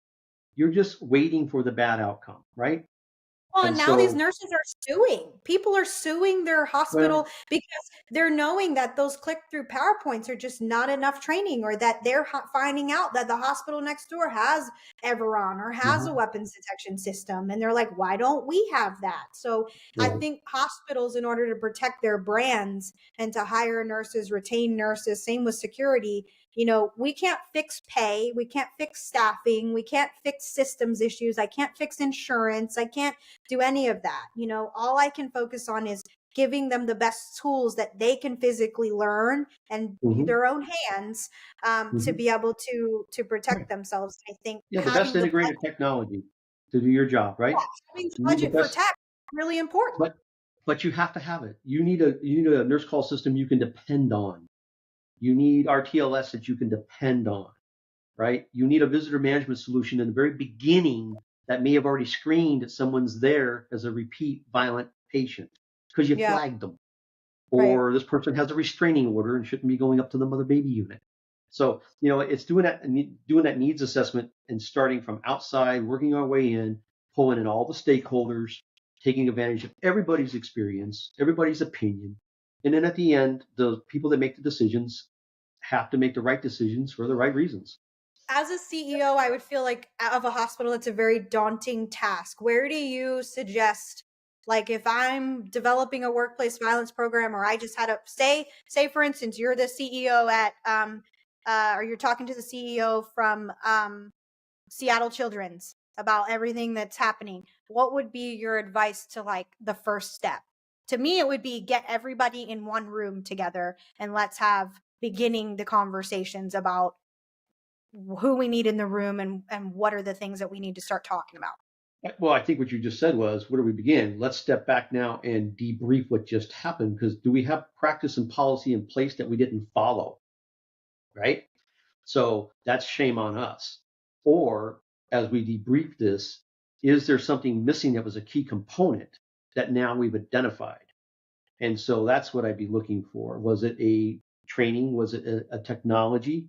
you're just waiting for the bad outcome, right? Well, and now these nurses are suing. People are suing their hospital because they're knowing that those click-through PowerPoints are just not enough training, or that they're finding out that the hospital next door has Everon or has a weapons detection system. And they're like, why don't we have that? So I think hospitals, in order to protect their brands and to hire nurses, retain nurses, same with security, we can't fix pay. We can't fix staffing. We can't fix systems issues. I can't fix insurance. I can't do any of that. All I can focus on is giving them the best tools that they can physically learn and their own hands to be able to protect themselves. I think the best integrated technology. to do your job, right? Having the You need the budget for best, tech is really important. but you have to have it. You need a nurse call system you can depend on. You need RTLS that you can depend on, right? You need a visitor management solution in the very beginning that may have already screened that someone's there as a repeat violent patient because you Yeah, flagged them, right. or this person has a restraining order and shouldn't be going up to the mother baby unit. So, it's doing that needs assessment and starting from outside, working our way in, pulling in all the stakeholders, taking advantage of everybody's experience, everybody's opinion. And then at the end, the people that make the decisions have to make the right decisions for the right reasons. As a CEO, I would feel like of a hospital, it's a very daunting task. Where do you suggest, like, if I'm developing a workplace violence program, or I just had a say for instance, you're the CEO at or you're talking to the CEO from Seattle Children's about everything that's happening. What would be your advice to like the first step? To me, it would be get everybody in one room together and let's have beginning the conversations about who we need in the room and what are the things that we need to start talking about. Well, I think what you just said was, where do we begin? Let's step back now and debrief what just happened, because do we have practice and policy in place that we didn't follow, right? So that's shame on us. Or as we debrief this, is there something missing that was a key component that now we've identified? And so that's what I'd be looking for. Was it a training? Was it a technology?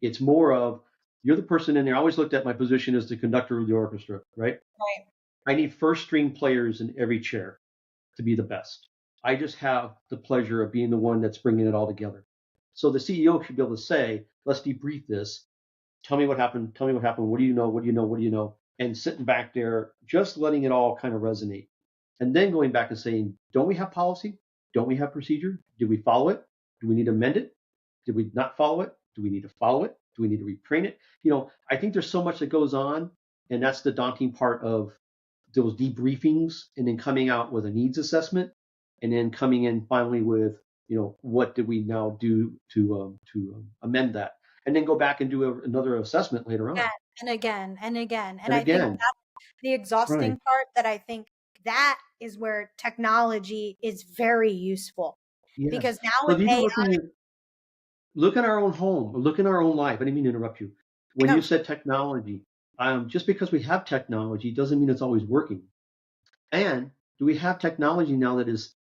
It's more of, you're the person in there. I always looked at my position as the conductor of the orchestra, right? Right. I need first string players in every chair to be the best. I just have the pleasure of being the one that's bringing it all together. So the CEO should be able to say, let's debrief this. Tell me what happened. Tell me what happened. What do you know? What do you know? What do you know? And sitting back there, just letting it all kind of resonate. And then going back and saying, don't we have policy? Don't we have procedure? Did we follow it? Do we need to amend it? Did we not follow it? Do we need to follow it? Do we need to retrain it? I think there's so much that goes on, and that's the daunting part of those debriefings, and then coming out with a needs assessment, and then coming in finally with, what did we now do to amend that, and then go back and do another assessment later Again on. and again and again. And And I think again, that's the exhausting right. part, that I think that is where technology is very useful, Yes. because now with But even AI, look at our own home, look in our own life. I didn't mean to interrupt you. When no, you said technology, just because we have technology doesn't mean it's always working. And do we have technology now that is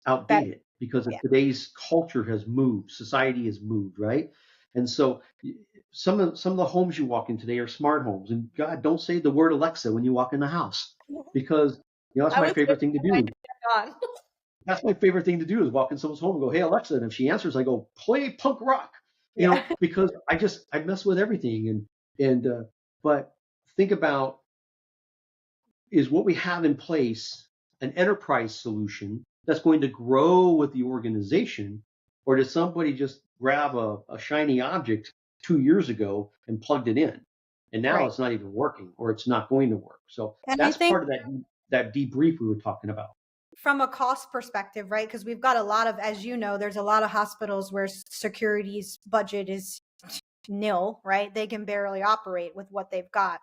better. outdated because of Yeah. today's culture has moved, society has moved, right? And so some of the homes you walk in today are smart homes. And God, don't say the word Alexa when you walk in the house, because that's I my was favorite thing to I do. turned on. That's my favorite thing to do is walk in someone's home and go, "Hey Alexa," and if she answers, I go, "Play punk rock," Yeah. because I mess with everything. And but think about, is what we have in place an enterprise solution that's going to grow with the organization, or did somebody just grab a shiny object 2 years ago and plugged it in, and now Right. it's not even working, or it's not going to work? So And I that's think part of that debrief we were talking about. from a cost perspective, right? Because we've got a lot of, as you know, there's a lot of hospitals where security's budget is nil, right? They can barely operate with what they've got.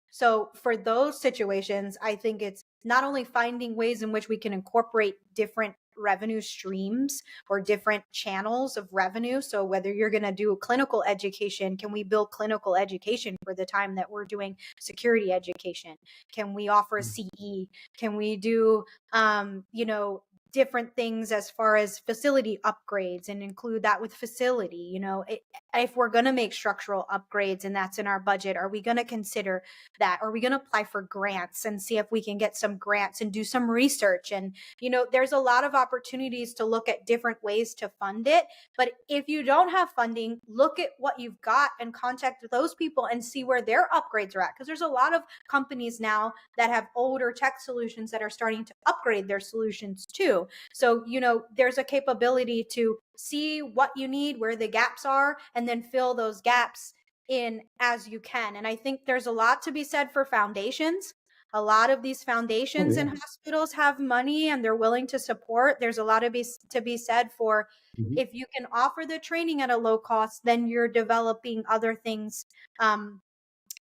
So for those situations, I think it's not only finding ways in which we can incorporate different revenue streams or different channels of revenue. So whether you're going to do clinical education, can we build clinical education for the time that we're doing security education? Can we offer a CE? Can we do, different things as far as facility upgrades and include that with facility? If we're going to make structural upgrades and that's in our budget, are we going to consider that? Are we going to apply for grants and see if we can get some grants and do some research? And there's a lot of opportunities to look at different ways to fund it. But if you don't have funding, look at what you've got and contact those people and see where their upgrades are at, because there's a lot of companies now that have older tech solutions that are starting to upgrade their solutions too. So there's a capability to see what you need, where the gaps are, and then fill those gaps in as you can. And I think there's a lot to be said for foundations. A lot of these Oh foundations yeah. and hospitals have money and they're willing to support. There's a lot to be said for, Mhm. if you can offer the training at a low cost, then you're developing other things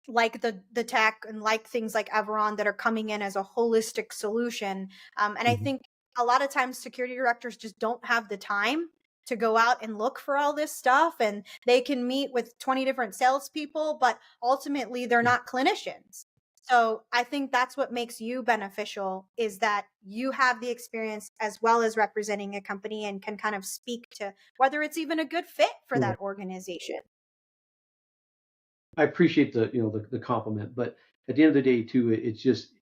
like the tech and like things like Everon that are coming in as a holistic solution. And I Mhm. think a lot of times security directors just don't have the time to go out and look for all this stuff, and they can meet with 20 different salespeople, but ultimately they're not clinicians. So I think that's what makes you beneficial, is that you have the experience as well as representing a company and can kind of speak to whether it's even a good fit for Right. that organization. I appreciate the compliment, but at the end of the day, too, it's just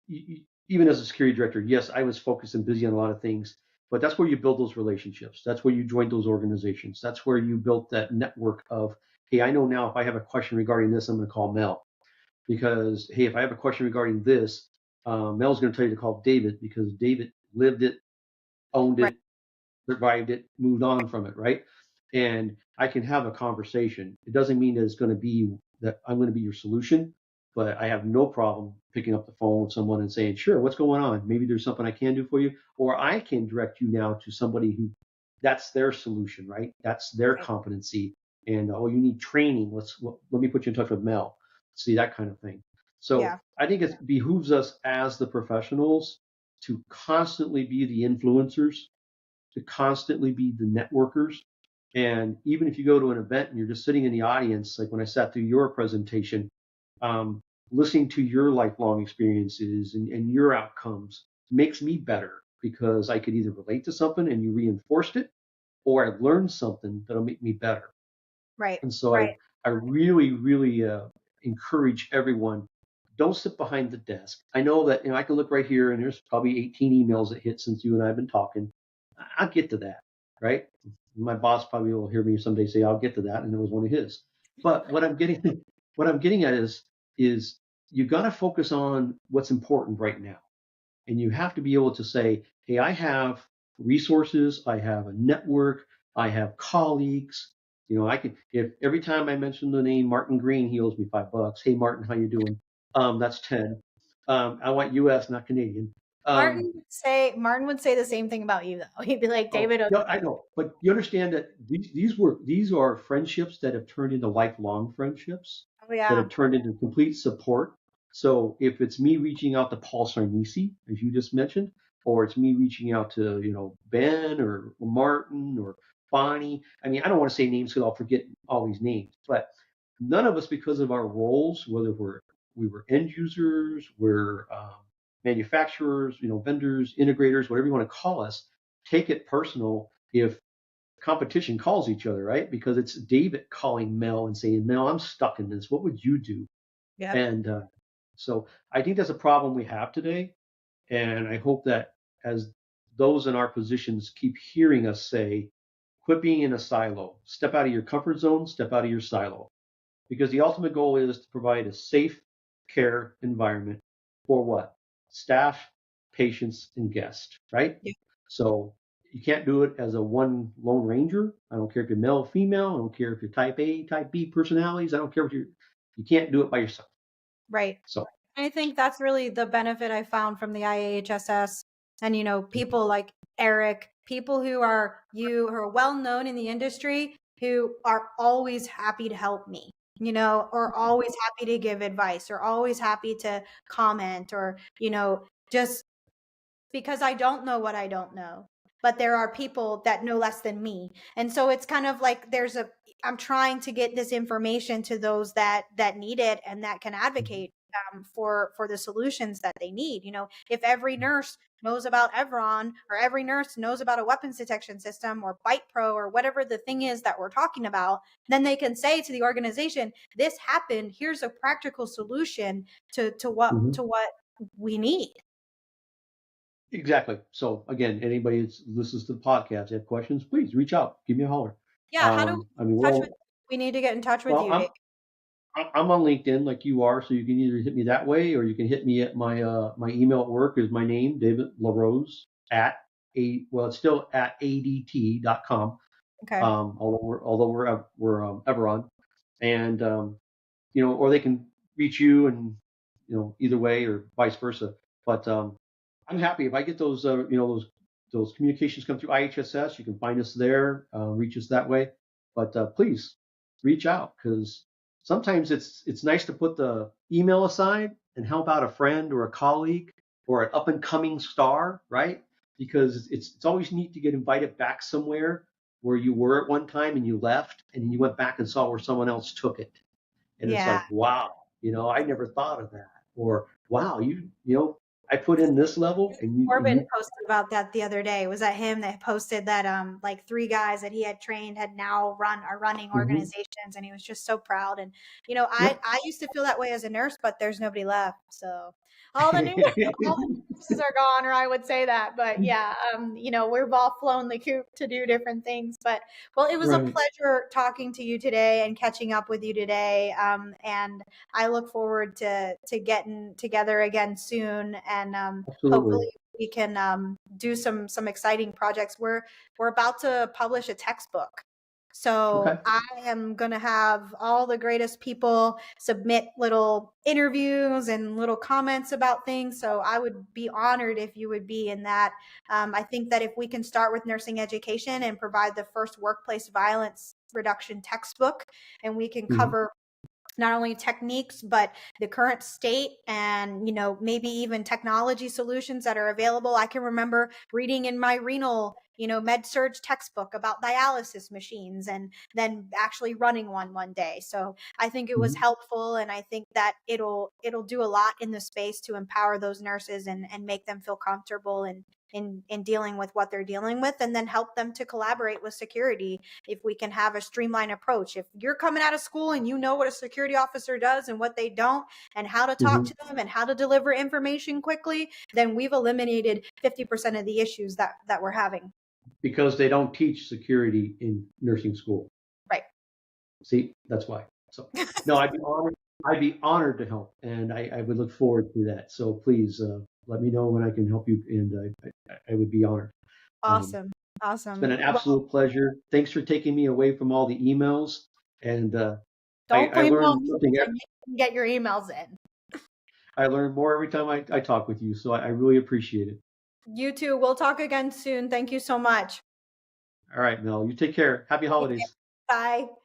even as a security director, yes, I was focused and busy on a lot of things, but that's where you build those relationships. That's where you join those organizations. That's where you built that network of, hey, I know now if I have a question regarding this, I'm going to call Mel because, hey, if I have a question regarding this, Mel's going to tell you to call David because David lived it, owned Right. it, survived it, moved on from it, right? And I can have a conversation. It doesn't mean that it's going to be that I'm going to be your solution, but I have no problem picking up the phone with someone and saying, sure, what's going on? Maybe there's something I can do for you, or I can direct you now to somebody who that's their solution, right? That's their Right. competency. And oh, you need training. Let me put you in touch with Mel. See that kind of thing. So Yeah. I think it behooves us as the professionals to constantly be the influencers, to constantly be the networkers. And even if you go to an event and you're just sitting in the audience, like when I sat through your presentation, um, listening to your lifelong experiences and your outcomes makes me better because I could either relate to something and you reinforced it, or I learned something that'll make me better. Right. And so Right. I really, really encourage everyone, don't sit behind the desk. I know that I can look right here and there's probably 18 emails that hit since you and I have been talking. I'll get to that, right? My boss probably will hear me someday say, I'll get to that, and it was one of his. But what I'm getting what I'm getting at is you got to focus on what's important right now. And you have to be able to say, hey, I have resources, I have a network, I have colleagues. I can if every time I mention the name Martin Green, he owes me $5. Hey Martin, how you doing? That's 10. I want US, not Canadian. Um, Martin would say the same thing about you though. He'd be like, Oh, David owes no, me. I know, but you understand that these are friendships that have turned into lifelong friendships Oh that yeah. have turned into complete support. So if it's me reaching out to Paul Sarnisi, as you just mentioned, or it's me reaching out to Ben or Martin or Bonnie, I mean I don't want to say names because I'll forget all these names, but none of us, because of our roles, whether we were end users, we're manufacturers, vendors, integrators, whatever you want to call us, take it personal if competition calls each other, right? Because it's David calling Mel and saying, Mel, I'm stuck in this. What would you do? Yep. And so I think that's a problem we have today. And I hope that as those in our positions keep hearing us say, quit being in a silo, step out of your comfort zone, step out of your silo. Because the ultimate goal is to provide a safe care environment for what? Staff, patients, and guests, right? Yep. So you can't do it as a one lone ranger. I don't care if you're male or female. I don't care if you're type A, type B personalities. I don't care if you can't do it by yourself. Right. So I think that's really the benefit I found from the IAHSS, and people like Eric, people who are well known in the industry, who are always happy to help me, or always happy to give advice, or always happy to comment, or just because I don't know what I don't know. But there are people that know less than me. And so it's kind of like I'm trying to get this information to those that need it and that can advocate for the solutions that they need. If every nurse knows about Evron, or every nurse knows about a weapons detection system or Byte Pro or whatever the thing is that we're talking about, then they can say to the organization, this happened, here's a practical solution to what mhm. to what we need. Exactly. So again, anybody that listens to the podcast, have questions, please reach out, give me a holler. Yeah, how do we I mean, touch with we need to get in touch with well, you, Dave. I'm on LinkedIn like you are, so you can either hit me that way or you can hit me at my email at work is my name, David LaRose at it's still at adt.com. Okay. We're ever on, and or they can reach you and either way or vice versa. But I'm happy if I get those those communications come through IHSS. You can find us there, reach us that way. But please reach out because sometimes it's nice to put the email aside and help out a friend or a colleague or an up and coming star, right? Because it's always neat to get invited back somewhere where you were at one time and you left and then you went back and saw where someone else took it. And it's Yeah. like, wow, I never thought of that. Or wow, I put in this level and Corbin you posted about that the other day. Was that him that posted that like 3 guys that he had trained had now are running mhm. organizations, and he was just so proud. And Yep. I used to feel that way as a nurse, but there's nobody left. So all the new all the nurses are gone, or I would say that. But yeah, we've all flown the coop to do different things. But well, it was a Right. pleasure talking to you today and catching up with you today. And I look forward to getting together again soon, and hopefully Absolutely. we can do some exciting projects. We're about to publish a textbook. Okay. So I am going to have all the greatest people submit little interviews and little comments about things. So I would be honored if you would be in that. I think that if we can start with nursing education and provide the first workplace violence reduction textbook, and we can Mhm. cover not only techniques but the current state, and maybe even technology solutions that are available. I can remember reading in my renal med surge textbook about dialysis machines, and then actually running one day. So I think it was Mhm. helpful, and I think that it'll do a lot in the space to empower those nurses and make them feel comfortable in dealing with what they're dealing with, and then help them to collaborate with security. If we can have a streamlined approach, if you're coming out of school and you know what a security officer does and what they don't, and how to talk Mhm. to them and how to deliver information quickly, then we've eliminated 50% of the issues that we're having. Because they don't teach security in nursing school. Right. See, that's why. So, no, I'd be honored to help, and I would look forward to that. So please let me know when I can help you, and I would be honored. Um, Awesome. it's been Awesome. an Well, absolute pleasure. Thanks for taking me away from all the emails, and don't I blame it on learned me something. because I can get your emails in. I learn more every time I talk with you, so I really appreciate it. You too. We'll talk again soon. Thank you so much. All right, Mel, you take care. Happy holidays. Bye.